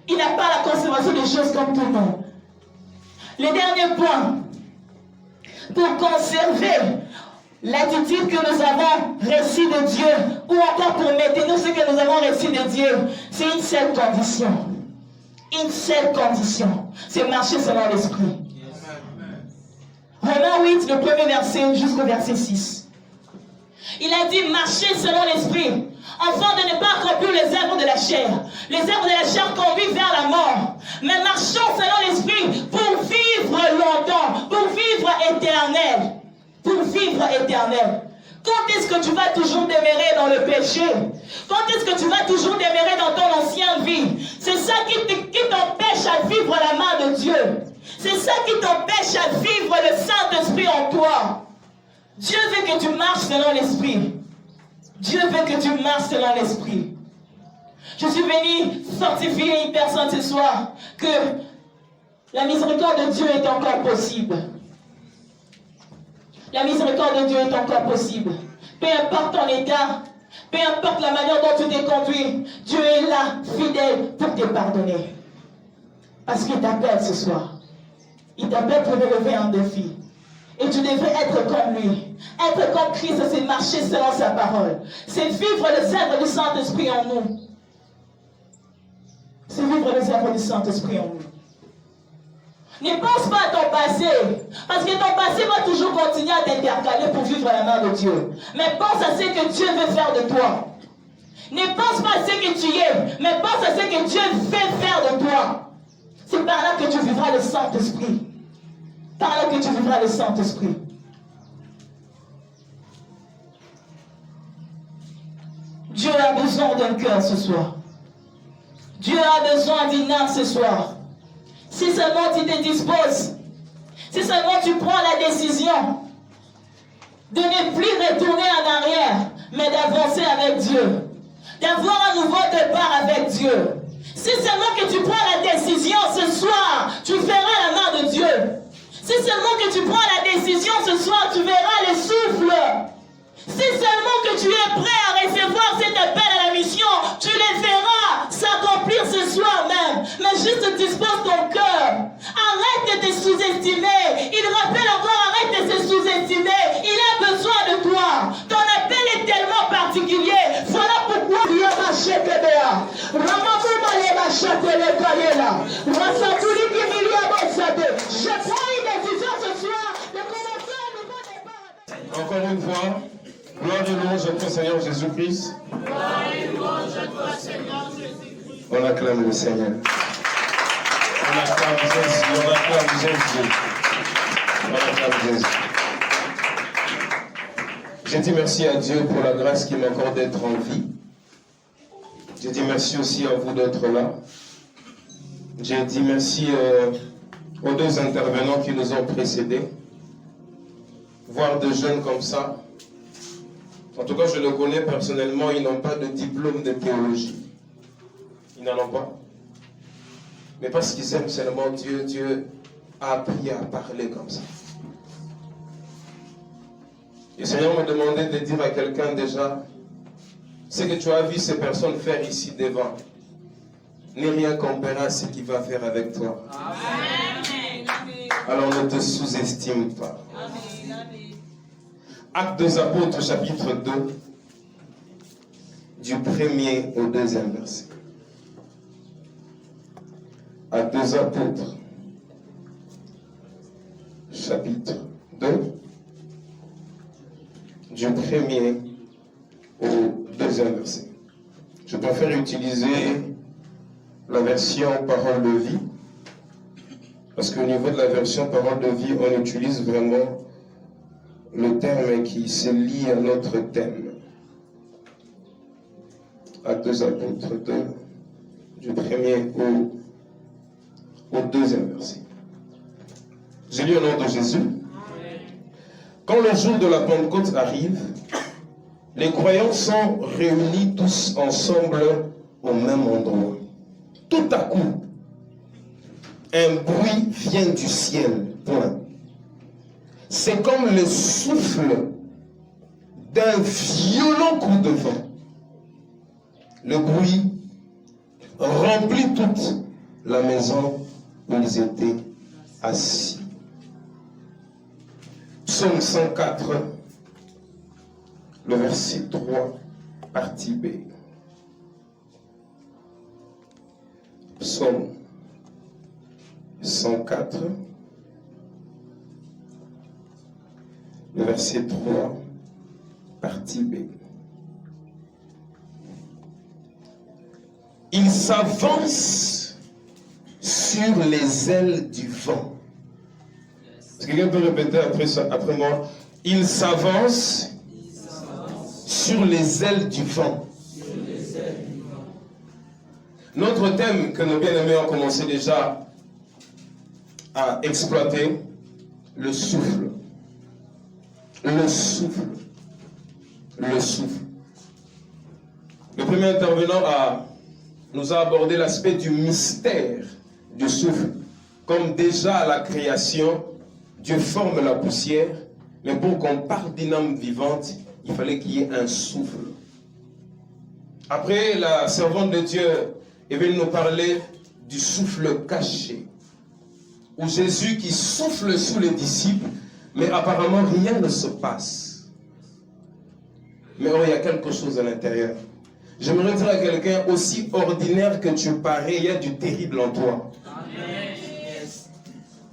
Il n'a pas la conservation des choses comme tout le monde. Le dernier point. Pour conserver l'attitude que nous avons reçue de Dieu, ou encore pour maintenir ce que nous avons reçu de Dieu, c'est une seule condition. Une seule condition, c'est marcher selon l'esprit. Romains 8, le premier verset jusqu'au verset 6. Il a dit marcher selon l'esprit, afin de ne pas accomplir les œuvres de la chair. Les œuvres de la chair conduisent vers la mort. Mais marchons selon l'esprit pour vivre longtemps, pour vivre éternel. Pour vivre éternel. Quand est-ce que tu vas toujours demeurer dans le péché? Quand est-ce que tu vas toujours demeurer dans ton ancienne vie? C'est ça qui t'empêche à vivre la main de Dieu. C'est ça qui t'empêche à vivre le Saint-Esprit en toi. Dieu veut que tu marches selon l'Esprit. Dieu veut que tu marches selon l'Esprit. Je suis venu fortifier une personne ce soir que la miséricorde de Dieu est encore possible. La miséricorde de Dieu est encore possible. Peu importe ton état, peu importe la manière dont tu t'es conduit, Dieu est là, fidèle, pour te pardonner. Parce qu'il t'appelle ce soir. Il t'appelle pour relever un défi. Et tu devrais être comme lui. Être comme Christ, c'est marcher selon sa parole. C'est vivre les œuvres du Saint-Esprit en nous. C'est vivre les œuvres du Saint-Esprit en nous. Ne pense pas à ton passé, parce que ton passé va toujours continuer à t'intercaler pour vivre la main de Dieu. Mais pense à ce que Dieu veut faire de toi. Ne pense pas à ce que tu es, mais pense à ce que Dieu veut faire de toi. C'est par là que tu vivras le Saint-Esprit. Par là que tu vivras le Saint-Esprit. Dieu a besoin d'un cœur ce soir. Dieu a besoin d'une âme ce soir. Si seulement tu te disposes, si seulement tu prends la décision de ne plus retourner en arrière, mais d'avancer avec Dieu, d'avoir un nouveau départ avec Dieu. Si seulement que tu prends la décision ce soir, tu verras la main de Dieu. Si seulement que tu prends la décision ce soir, tu verras le souffle. Si seulement que tu es prêt à recevoir cet appel à la mission, tu les verras s'accomplir ce soir même. Mais juste dispose ton cœur. Arrête de te sous-estimer. Il rappelle encore, arrête de se sous-estimer. Il a besoin de toi. Ton appel est tellement particulier. Voilà pourquoi je prends une décision ce soir de commencer un nouveau départ. Encore une fois, gloire et louange à toi, Seigneur Jésus-Christ. Gloire et louange à toi, Seigneur Jésus-Christ. On acclame le Seigneur. On acclame Jésus. On acclame Jésus. On acclame Jésus. Je dis merci à Dieu pour la grâce qu'il m'accorde d'être en vie. Je dis merci aussi à vous d'être là. Je dis merci aux deux intervenants qui nous ont précédés. Voir des jeunes comme ça. En tout cas, je le connais personnellement, ils n'ont pas de diplôme de théologie. Ils n'en ont pas. Mais parce qu'ils aiment seulement Dieu, Dieu a appris à parler comme ça. Et le Seigneur m'a demandé de dire à quelqu'un déjà, ce que tu as vu ces personnes faire ici devant, n'est rien comparé à ce qu'il va faire avec toi. Amen. Alors ne te sous-estime pas. Actes des Apôtres, chapitre 2, du 1er au 2e verset. Actes des Apôtres, chapitre 2, du 1er au 2e verset. Je préfère utiliser la version Parole de vie, parce qu'au niveau de la version Parole de vie, on utilise vraiment le terme qui se lie à notre thème. Actes des Apôtres 2, du 1er au 2e verset. Je lis au nom de Jésus. Quand le jour de la Pentecôte arrive, les croyants sont réunis tous ensemble au même endroit. Tout à coup, un bruit vient du ciel. Point. C'est comme le souffle d'un violent coup de vent. Le bruit remplit toute la maison où ils étaient assis. Psaume 104, le verset 3, partie B. Psaume 104, le verset 3, partie B. Il s'avance sur les ailes du vent. Est-ce que quelqu'un peut répéter après moi? Il s'avance sur les ailes du vent. Notre thème que nos bien-aimés ont commencé déjà à exploiter, le souffle. Le souffle. Le souffle. Le premier intervenant nous a abordé l'aspect du mystère du souffle. Comme déjà à la création, Dieu forme la poussière, mais pour qu'on parle d'une âme vivante, il fallait qu'il y ait un souffle. Après, la servante de Dieu est venue nous parler du souffle caché, où Jésus qui souffle sous les disciples, mais apparemment rien ne se passe. Mais il y a quelque chose à l'intérieur. J'aimerais dire à quelqu'un, aussi ordinaire que tu parais, il y a du terrible en toi. Amen.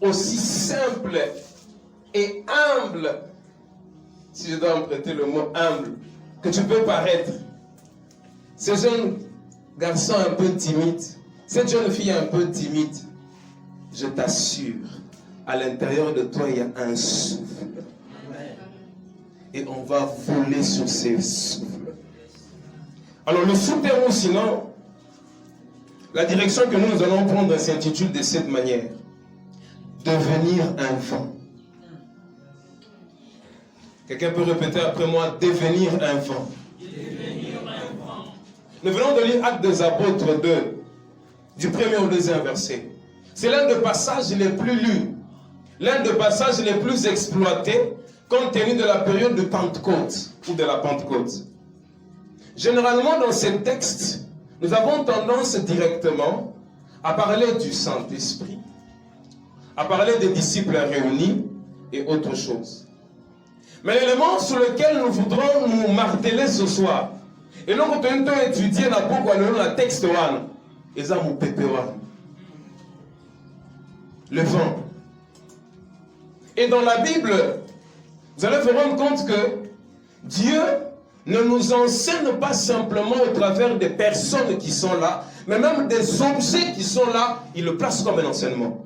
Aussi simple et humble, si je dois emprunter le mot humble, que tu peux paraître. Ce jeune garçon un peu timide, cette jeune fille un peu timide, je t'assure, à l'intérieur de toi, il y a un souffle. Et on va voler sur ces souffles. Alors le sous-terrain, sinon, la direction que nous allons prendre s'intitule de cette manière. Devenir un vent. Quelqu'un peut répéter après moi, devenir un vent. Devenir un vent. Nous venons de lire Actes des Apôtres 2, du premier au deuxième verset. C'est l'un des passages les plus lus, l'un des passages les plus exploités, compte tenu de la période de Pentecôte ou de la Pentecôte. Généralement, dans ces textes, nous avons tendance directement à parler du Saint-Esprit, à parler des disciples réunis et autre chose. Mais l'élément sur lequel nous voudrons nous marteler ce soir, et nous allons étudier le texte, le vent. Et dans la Bible, vous allez vous rendre compte que Dieu ne nous enseigne pas simplement au travers des personnes qui sont là, mais même des objets qui sont là, il le place comme un enseignement.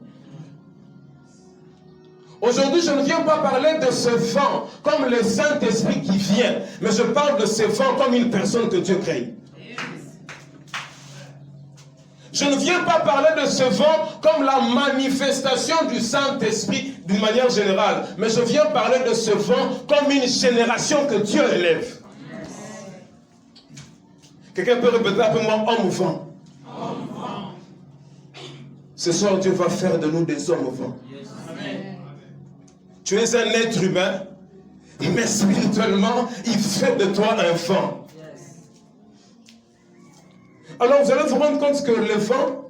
Aujourd'hui, je ne viens pas parler de ce vent comme le Saint-Esprit qui vient, mais je parle de ce vent comme une personne que Dieu crée. Je ne viens pas parler de ce vent comme la manifestation du Saint-Esprit d'une manière générale, mais je viens parler de ce vent comme une génération que Dieu élève. Quelqu'un peut répéter après moi, homme vent. Ce soir, Dieu va faire de nous des hommes vents. Tu es un être humain, mais spirituellement, il fait de toi un vent. Alors vous allez vous rendre compte que le vent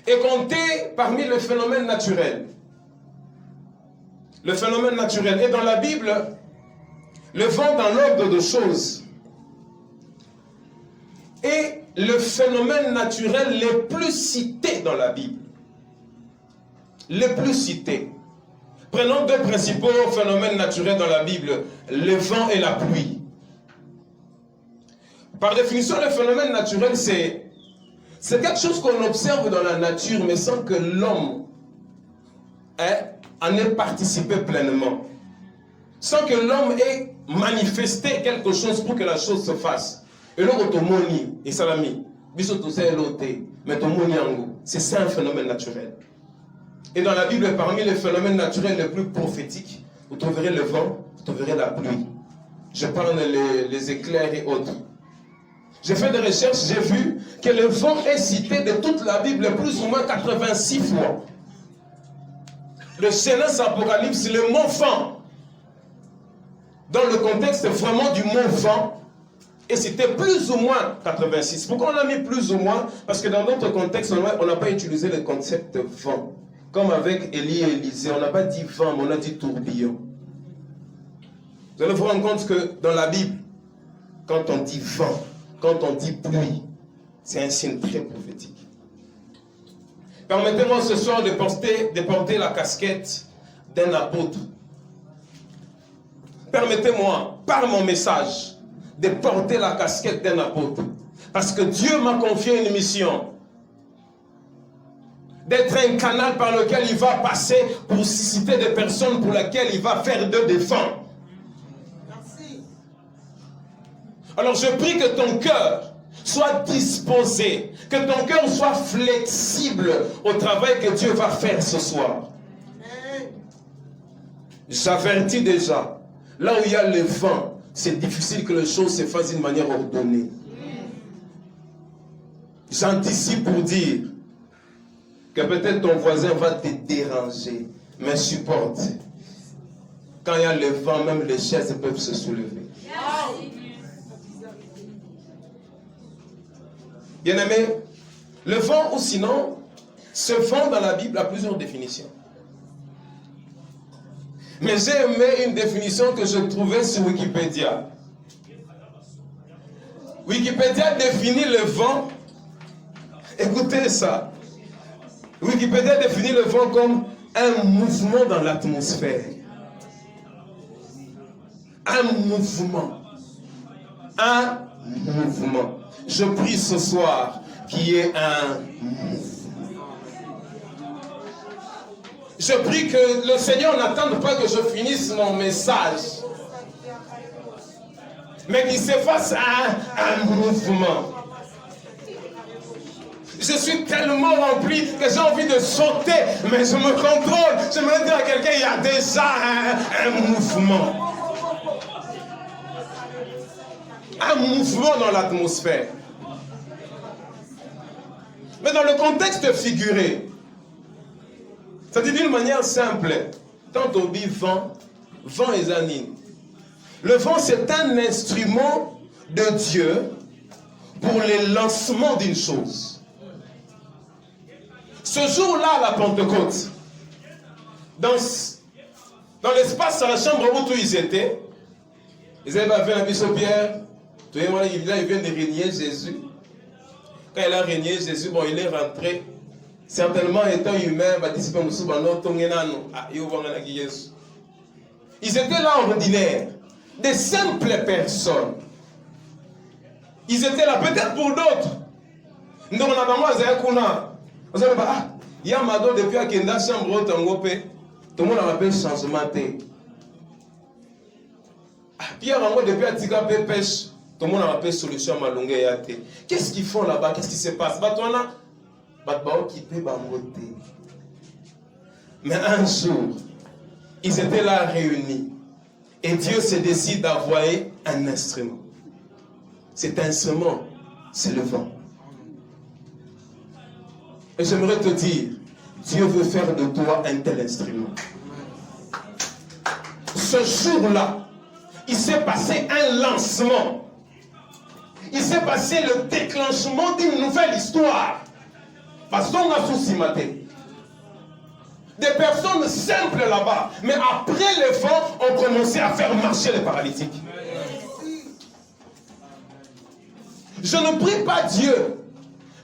est compté parmi les phénomènes naturels. Le phénomène naturel. Et dans la Bible, le vent dans l'ordre de choses est le phénomène naturel le plus cité dans la Bible. Le plus cité. Prenons deux principaux phénomènes naturels dans la Bible, le vent et la pluie. Par définition, le phénomène naturel, c'est quelque chose qu'on observe dans la nature, mais sans que l'homme en ait participé pleinement. Sans que l'homme ait manifesté quelque chose pour que la chose se fasse. Et là, c'est ça un phénomène naturel. Et dans la Bible, parmi les phénomènes naturels les plus prophétiques, vous trouverez le vent, vous trouverez la pluie. Je parle les éclairs et autres. J'ai fait des recherches, j'ai vu que le vent est cité de toute la Bible plus ou moins 86 fois. Le Genèse Apocalypse, le mot vent, dans le contexte vraiment du mot vent, est cité plus ou moins 86. Pourquoi on a mis plus ou moins? Parce que dans notre contexte, on n'a pas utilisé le concept vent. Comme avec Élie et Élisée, on n'a pas dit vent, mais on a dit tourbillon. Vous allez vous rendre compte que dans la Bible, quand on dit vent, quand on dit pluie, c'est un signe très prophétique. Permettez-moi ce soir de porter la casquette d'un apôtre. Permettez-moi, par mon message, de porter la casquette d'un apôtre. Parce que Dieu m'a confié une mission. D'être un canal par lequel il va passer pour susciter des personnes pour lesquelles il va faire d'eux des vents. Merci. Alors je prie que ton cœur soit disposé, que ton cœur soit flexible au travail que Dieu va faire ce soir. J'avertis déjà, là où il y a le vent, c'est difficile que les choses se fassent d'une manière ordonnée. J'anticipe pour dire que peut-être ton voisin va te déranger, mais supporte. Quand il y a le vent, même les chaises peuvent se soulever. Bien-aimé, le vent ou sinon, ce vent dans la Bible a plusieurs définitions. Mais j'ai aimé une définition que je trouvais sur Wikipédia. Wikipédia définit le vent. Écoutez ça. Wikipédia définit le vent comme un mouvement dans l'atmosphère. Un mouvement. Un mouvement. Je prie ce soir qu'il y ait un mouvement. Je prie que le Seigneur n'attende pas que je finisse mon message, mais qu'il se fasse un mouvement. Je suis tellement rempli que j'ai envie de sauter, mais je me contrôle. J'aimerais dire à quelqu'un, il y a déjà un mouvement. Un mouvement dans l'atmosphère. Mais dans le contexte figuré, ça dit d'une manière simple, tant au vent, vent et zanine. Le vent, c'est un instrument de Dieu pour le lancement d'une chose. Ce jour-là, à la Pentecôte, dans l'espace, à la chambre où ils étaient, ils avaient fait un bisou Pierre. Là, il vient de régner Jésus. Quand il a régné Jésus, bon, il est rentré. Certainement, étant humain, ils étaient là ordinaires, des simples personnes. Ils étaient là, peut-être pour d'autres. Nous, on a il y a Mado depuis Akenda, chambre tout le monde a appelé changement. Pierre, depuis Atika pêche. Tout le monde a appelé solution à Malunga Yate. Qu'est-ce qu'ils font là-bas? Qu'est-ce qui se passe? Mais un jour, ils étaient là réunis. Et Dieu se décide d'envoyer un instrument. Cet instrument, c'est le vent. Et j'aimerais te dire, Dieu veut faire de toi un tel instrument. Ce jour-là, il s'est passé un lancement. Il s'est passé le déclenchement d'une nouvelle histoire. Parce qu'on a souci maté. Des personnes simples là-bas. Mais après le vent, on commençait à faire marcher les paralytiques. Je ne prie pas Dieu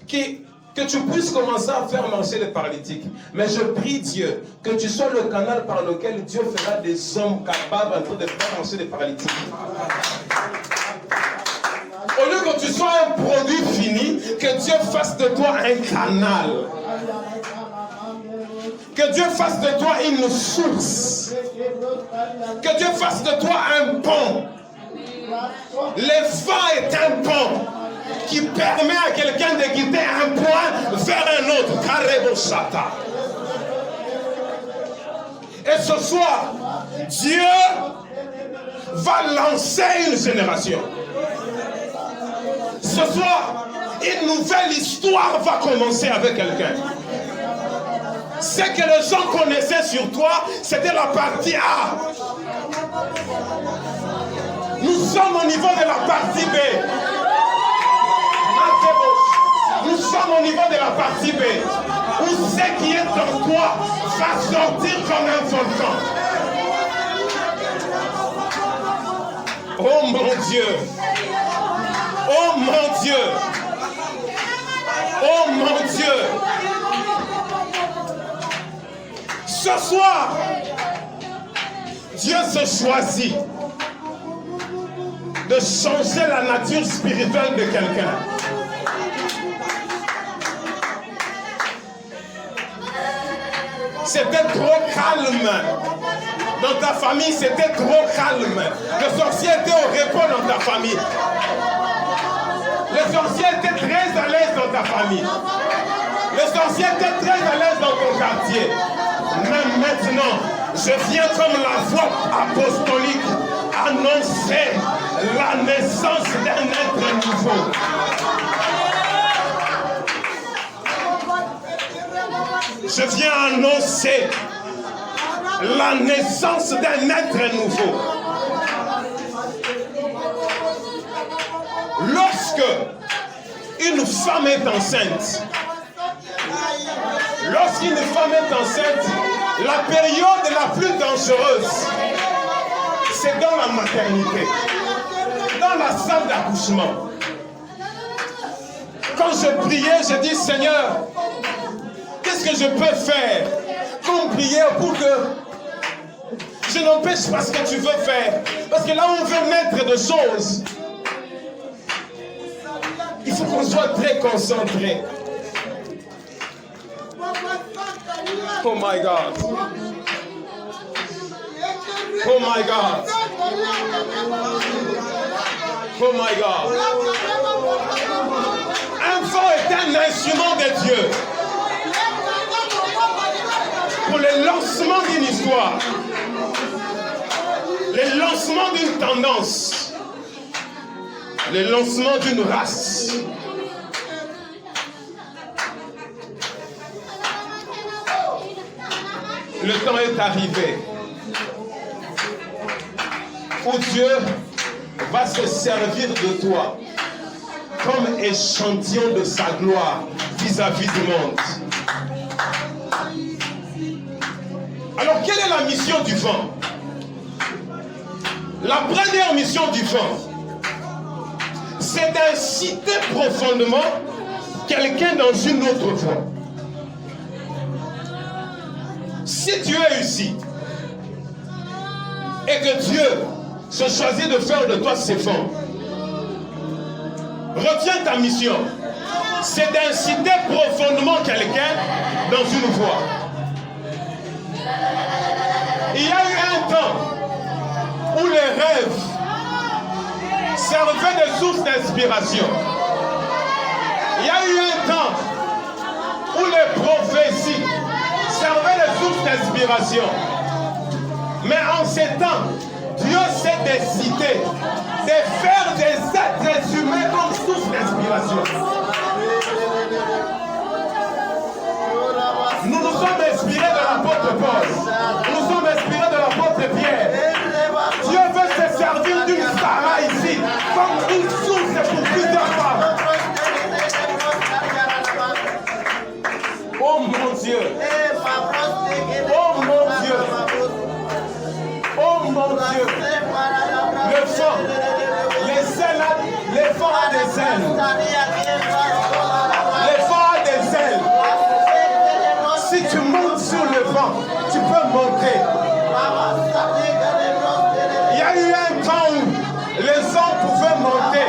que tu puisses commencer à faire marcher les paralytiques. Mais je prie Dieu que tu sois le canal par lequel Dieu fera des hommes capables en train de faire marcher les paralytiques. Au lieu que tu sois un produit fini, que Dieu fasse de toi un canal. Que Dieu fasse de toi une source. Que Dieu fasse de toi un pont. Le vent est un pont qui permet à quelqu'un de quitter un point vers un autre. Karebo Shata. Et ce soir, Dieu va lancer une génération. Ce soir, une nouvelle histoire va commencer avec quelqu'un. Ce que les gens connaissaient sur toi, c'était la partie A. Nous sommes au niveau de la partie B. Nous sommes au niveau de la partie B. Où ce qui est en toi va sortir comme un volcan. Oh mon Dieu. Oh mon Dieu. Oh mon Dieu. Ce soir, Dieu se choisit de changer la nature spirituelle de quelqu'un. C'était trop calme Dans ta famille, c'était trop calme. Le sorcier était au repos dans ta famille. Le sorcier était très à l'aise dans ta famille. Le sorcier était très à l'aise dans ton quartier. Mais maintenant, je viens comme la voix apostolique annoncer la naissance d'un être nouveau. Je viens annoncer la naissance d'un être nouveau. Lorsque une femme est enceinte, lorsqu'une femme est enceinte, la période la plus dangereuse, c'est dans la maternité, dans la salle d'accouchement. Quand je priais, je dis Seigneur, qu'est-ce que je peux faire comme prière pour que je n'empêche pas ce que tu veux faire? Parce que là on veut mettre des choses, il faut qu'on soit très concentré. Oh my God. Oh my God. Oh my God. Un vent est un instrument de Dieu pour le lancement d'une histoire, le lancement d'une tendance, le lancement d'une race. Le temps est arrivé où Dieu va se servir de toi comme échantillon de sa gloire vis-à-vis du monde. Alors, quelle est la mission du vent? La première mission du vent, c'est d'inciter profondément quelqu'un dans une autre voie. Si tu es ici et que Dieu se choisit de faire de toi ses vents, retiens ta mission, c'est d'inciter profondément quelqu'un dans une voie. Il y a eu un temps où les rêves servaient de source d'inspiration. Il y a eu un temps où les prophéties servaient de source d'inspiration. Mais en ces temps, Dieu s'est décidé de faire des êtres humains comme source d'inspiration. Nous nous sommes inspirés de l'apôtre Paul. Nous sommes inspirés de l'apôtre Pierre. Dieu veut se servir d'une Sarah ici comme une source pour plusieurs femmes. Oh mon Dieu. Oh mon Dieu. Oh mon Dieu. Le vent, les vents a des ailes. Les vents a des ailes. Si tu montes sur le vent, tu peux monter. Il y a eu un temps où les hommes pouvaient monter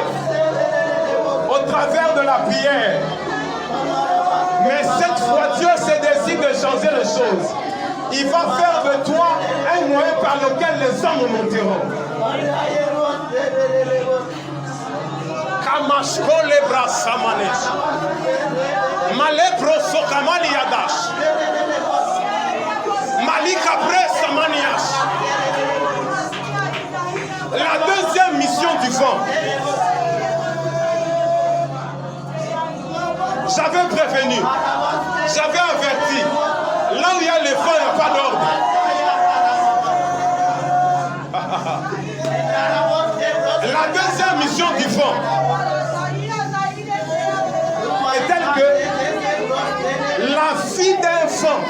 au travers de la prière. Mais cette fois, Dieu s'est décidé de changer les choses. Il va faire de toi un moyen par lequel les hommes monteront. Kamashko lebra samanesh. Malebro sokamani yadash. Malika pres samaniash. La deuxième mission du vent. J'avais prévenu, j'avais averti. Là où il y a les vents, il n'y a pas d'ordre. La deuxième mission du vent est telle que la vie d'un vent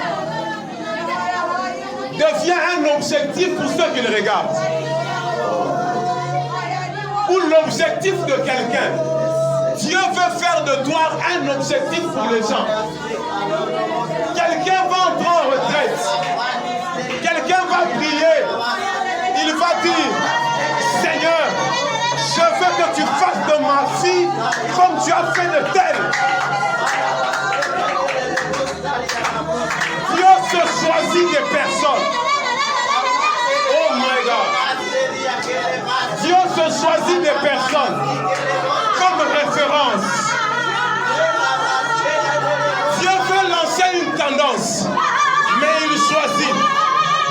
devient un objectif pour ceux qui le regardent. Ou l'objectif de quelqu'un. Dieu veut faire de toi un objectif pour les gens. Quelqu'un va entrer en retraite. Quelqu'un va prier. Il va dire, Seigneur, je veux que tu fasses de ma fille comme tu as fait de telle. Dieu se choisit des personnes regarde. Dieu se choisit des personnes comme référence. Dieu veut lancer une tendance, mais il choisit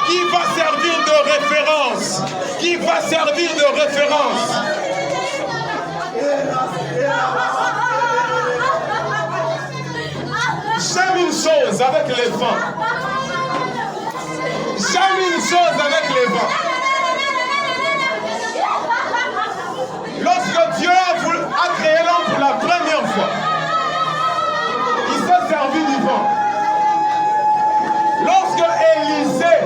qui va servir de référence. Qui va servir de référence. J'aime une chose avec les vents. J'aime une chose avec les vents. Lorsque Dieu a créé l'homme pour la première fois, il s'est servi du vent. Lorsque Élisée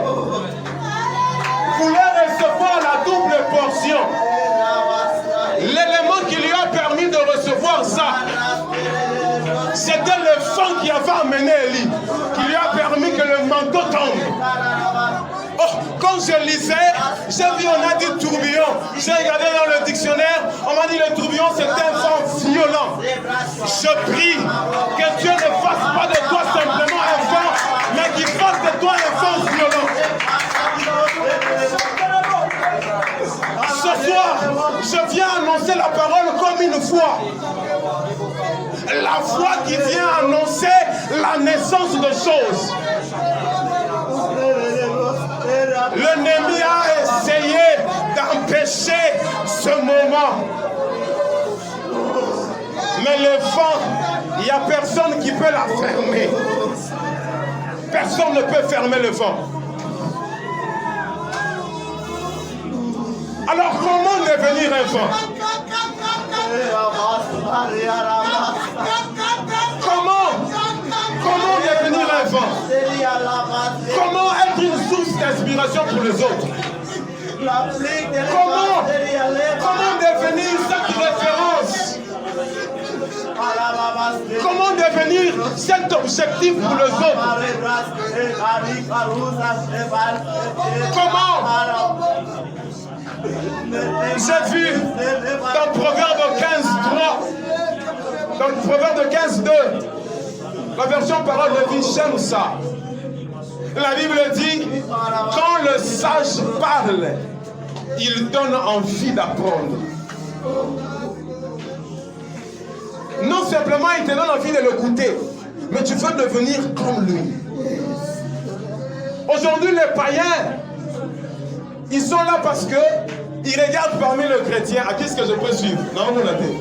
voulait recevoir la double portion, l'élément qui lui a permis de recevoir ça, c'était le vent qui avait amené Élie, qui lui a permis que le manteau tombe. Oh, quand je lisais, j'ai vu, on a dit tourbillon. J'ai regardé dans le dictionnaire, on m'a dit le tourbillon c'est un vent violent. Je prie que Dieu ne fasse pas de toi simplement un vent, mais qu'il fasse de toi un vent violent. Ce soir, je viens annoncer la parole comme une foi. La foi qui vient annoncer la naissance de choses. L'ennemi a essayé d'empêcher ce moment. Mais le vent, il n'y a personne qui peut la fermer. Personne ne peut fermer le vent. Alors comment devenir un vent? Comment devenir un vent? Comment être une source d'inspiration pour les autres? Comment devenir cette référence? Comment devenir cet objectif pour les autres? Comment? J'ai vu dans Proverbe 15.3, dans le Proverbe 15.2, la version parole de vie, j'aime ça. La Bible dit, quand le sage parle, il donne envie d'apprendre. Non simplement il te donne envie de l'écouter, mais tu veux devenir comme lui. Aujourd'hui les païens, ils sont là parce que ils regardent parmi les chrétiens. À qui est-ce que je peux suivre? Non, vous l'avez.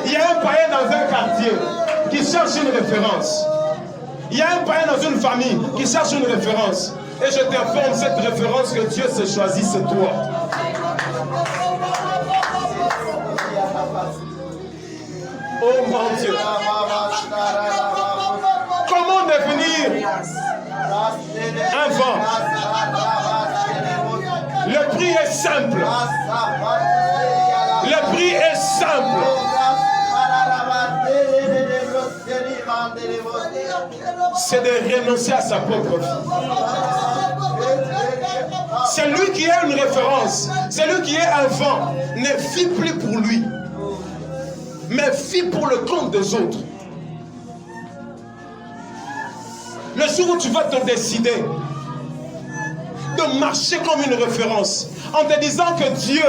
Il y a un païen dans un quartier qui cherche une référence. Il y a un païen dans une famille qui cherche une référence. Et je t'informe, cette référence que Dieu s'est choisie, c'est toi. Oh mon Dieu. Comment devenir un vent? Le prix est simple. Le prix est simple. C'est de renoncer à sa propre vie. C'est lui qui est une référence. C'est lui qui est un vent. Ne vis plus pour lui, mais vis pour le compte des autres. Le jour où tu vas te décider de marcher comme une référence, en te disant que Dieu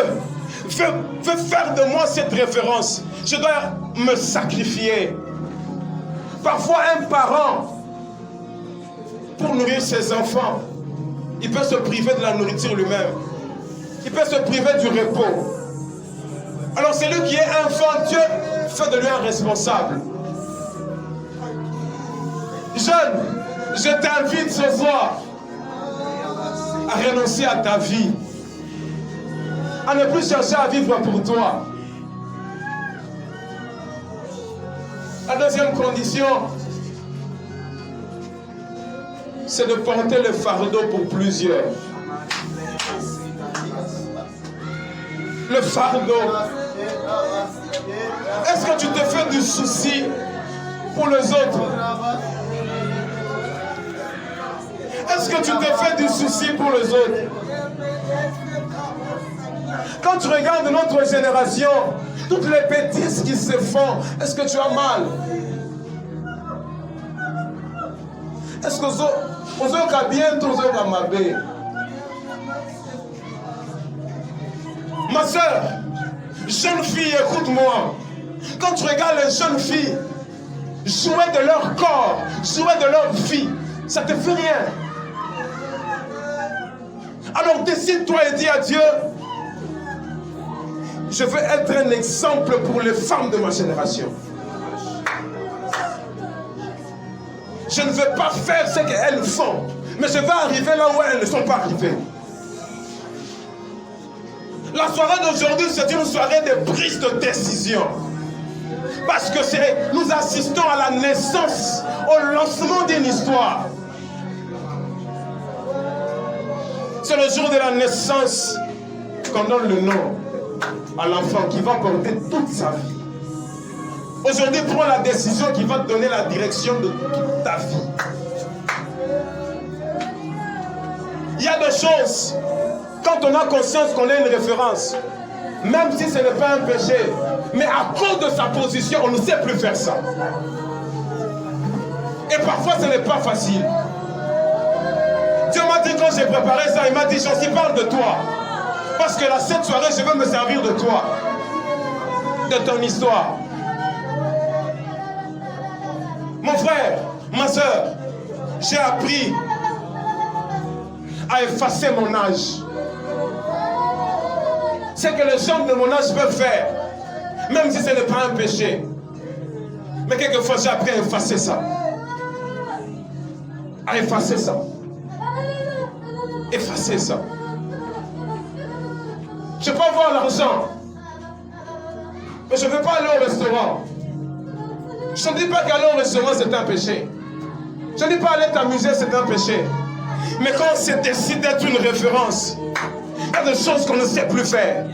veut faire de moi cette référence, je dois me sacrifier. Parfois un parent, pour nourrir ses enfants, il peut se priver de la nourriture lui-même. Il peut se priver du repos. Alors celui qui est enfant, Dieu fait de lui un responsable. Jeune, je t'invite ce soir à renoncer à ta vie, à ne plus chercher à vivre pour toi. La deuxième condition, c'est de porter le fardeau pour plusieurs. Le fardeau. Est-ce que tu te fais du souci pour les autres? Est-ce que tu te fais du souci pour les autres? Quand tu regardes notre génération, toutes les bêtises qui se font, est-ce que tu as mal? Est-ce que tu as bien, tu as mal? Ma soeur, jeune fille, écoute-moi. Quand tu regardes les jeunes filles jouer de leur corps, jouer de leur vie, ça te fait rien. Alors décide-toi et dis à Dieu, je veux être un exemple pour les femmes de ma génération. Je ne veux pas faire ce qu'elles font, mais je veux arriver là où elles ne sont pas arrivées. La soirée d'aujourd'hui, c'est une soirée de prise de décision. Parce que nous assistons à la naissance, au lancement d'une histoire. C'est le jour de la naissance qu'on donne le nom à l'enfant qui va porter toute sa vie. Aujourd'hui, prends la décision qui va te donner la direction de toute ta vie. Il y a des choses, quand on a conscience qu'on a une référence, même si ce n'est pas un péché, mais à cause de sa position, on ne sait plus faire ça. Et parfois, ce n'est pas facile. Dieu m'a dit quand j'ai préparé ça, il m'a dit, j'en parle de toi. Parce que cette soirée, je veux me servir de toi, de ton histoire. Mon frère, ma soeur, j'ai appris à effacer mon âge. C'est que les gens de mon âge peuvent faire, même si ce n'est pas un péché. Mais quelquefois, j'ai appris à effacer ça. À effacer ça. Effacer ça. Je peux avoir l'argent, mais je ne veux pas aller au restaurant. Je ne dis pas qu'aller au restaurant c'est un péché. Je ne dis pas aller t'amuser c'est un péché. Mais quand on s'est décidé d'être une référence, il y a des choses qu'on ne sait plus faire.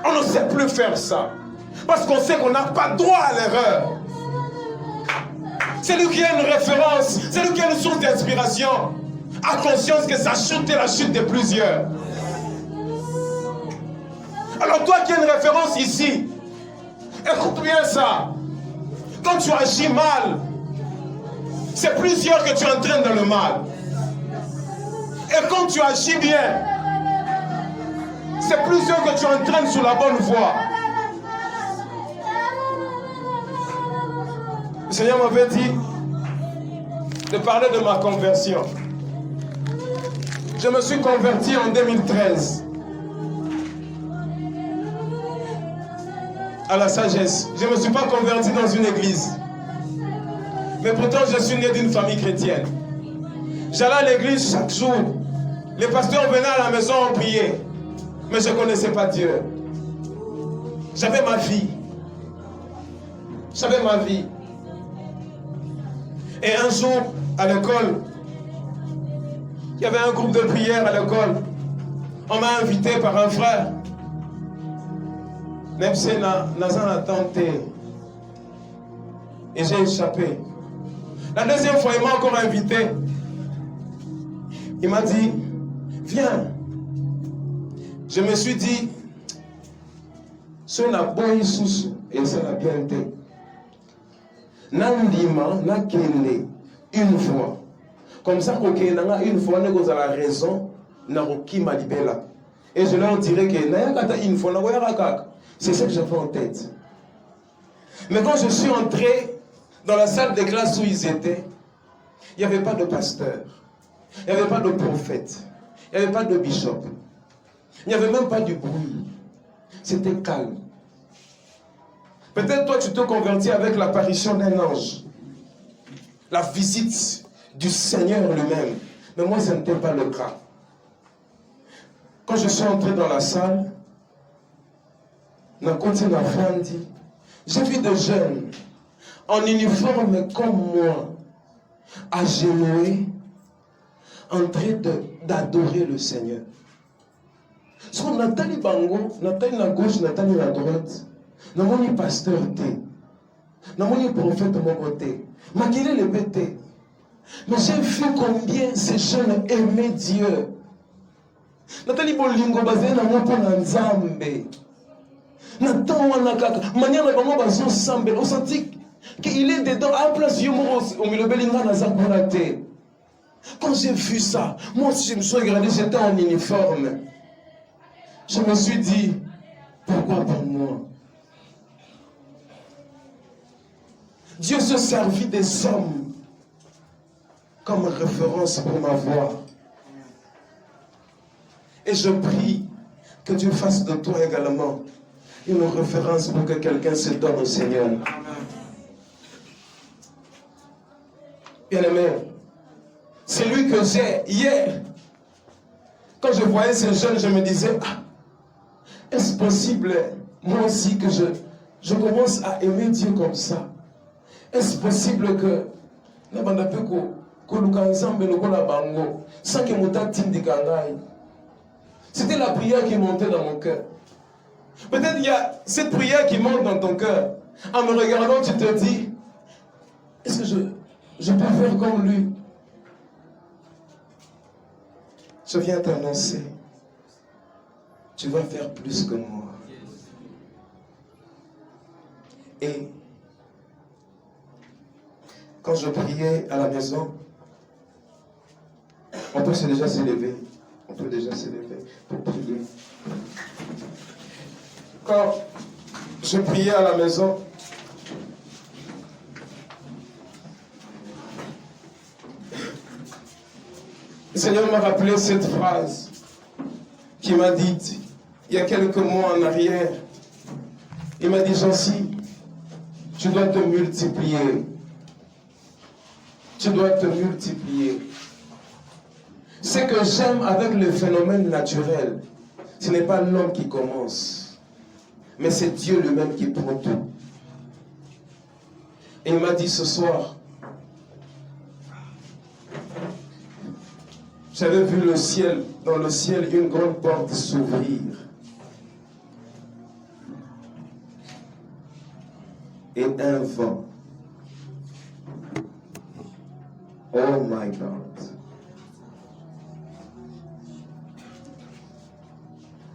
On ne sait plus faire ça. Parce qu'on sait qu'on n'a pas droit à l'erreur. C'est lui qui a une référence, c'est lui qui a une source d'inspiration. A conscience que sa chute est la chute de plusieurs. Alors toi qui as une référence ici, écoute bien ça. Quand tu agis mal, c'est plusieurs que tu entraînes dans le mal. Et quand tu agis bien, c'est plusieurs que tu entraînes sur la bonne voie. Le Seigneur m'avait dit de parler de ma conversion. Je me suis converti en 2013 à la sagesse. Je ne me suis pas converti dans une église. Mais pourtant, je suis né d'une famille chrétienne. J'allais à l'église chaque jour. Les pasteurs venaient à la maison, on priait. Mais je ne connaissais pas Dieu. J'avais ma vie. J'avais ma vie. Et un jour, à l'école, il y avait un groupe de prière à l'école. On m'a invité par un frère. Même si Nazan a tenté. Et j'ai échappé. La deuxième fois, il m'a encore invité. Il m'a dit, viens. Je me suis dit, ce n'a pas eu sous et ça n'a bien été. Nandima, n'a qu'elle une fois. Comme ça, une fois, nous avons la raison, nous avons qui m'a libéré. Et je leur dirais que une fois, c'est ça que j'avais en tête. Mais quand je suis entré dans la salle de classe où ils étaient, il n'y avait pas de pasteur, il n'y avait pas de prophète, il n'y avait pas de bishop, il n'y avait même pas du bruit. C'était calme. Peut-être toi tu te convertis avec l'apparition d'un ange, la visite du Seigneur lui-même. Mais moi, ce n'était pas le cas. Quand je suis entré dans la salle, j'ai vu des jeunes en uniforme comme moi, agenouillés, en train d'adorer le Seigneur. So, Nathalie Bango, Nathalie à gauche, Nathalie à droite, n'a pas ni pasteur, n'a pas ni prophète de mon côté, mais qu'il est le bêté. Mais j'ai vu combien ces jeunes aimaient Dieu. Nathalie Bolingo, basé dans mon père Nzambe. Nathan Wanakaka, manière de comment bazo Sambe, on sentit qu'il est dedans, à la place Yomoros, au milieu de Belinga Nazakonate. Quand j'ai vu ça, moi aussi je me suis regardé, j'étais en uniforme. je me suis dit, pourquoi pas moi? Dieu se servit des hommes comme référence pour ma voix. Et je prie que Dieu fasse de toi également une référence pour que quelqu'un se donne au Seigneur. Bien-aimé, c'est lui que j'ai hier. Quand je voyais ces jeunes, je me disais, ah, est-ce possible, moi aussi, que je commence à aimer Dieu comme ça? Est-ce possible que sans que c'était la prière qui montait dans mon cœur. Peut-être il y a cette prière qui monte dans ton cœur. En me regardant, tu te dis, est-ce que je peux faire comme lui? Je viens t'annoncer, tu vas faire plus que moi. Et quand je priais à la maison, on peut déjà se lever. On peut déjà se lever pour prier. Quand je priais à la maison, le Seigneur m'a rappelé cette phrase qui m'a dit il y a quelques mois en arrière. Il m'a dit, Jancy, tu dois te multiplier. Tu dois te multiplier. Ce que j'aime avec le phénomène naturel, ce n'est pas l'homme qui commence, mais c'est Dieu lui-même qui prend tout. Et il m'a dit ce soir, j'avais vu le ciel, dans le ciel, une grande porte s'ouvrir. Et un vent. Oh my God.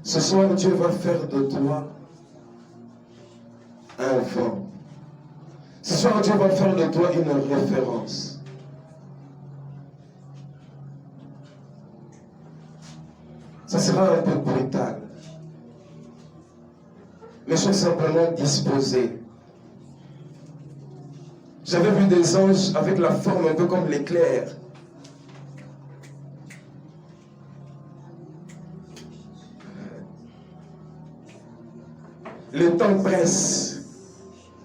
Ce soir, Dieu va faire de toi un vent. Ce soir, Dieu va faire de toi une référence. Ça sera un peu brutal. Mais je suis simplement disposé. J'avais vu des anges avec la forme un peu comme l'éclair. Le temps presse.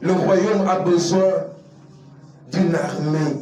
Le royaume a besoin d'une armée.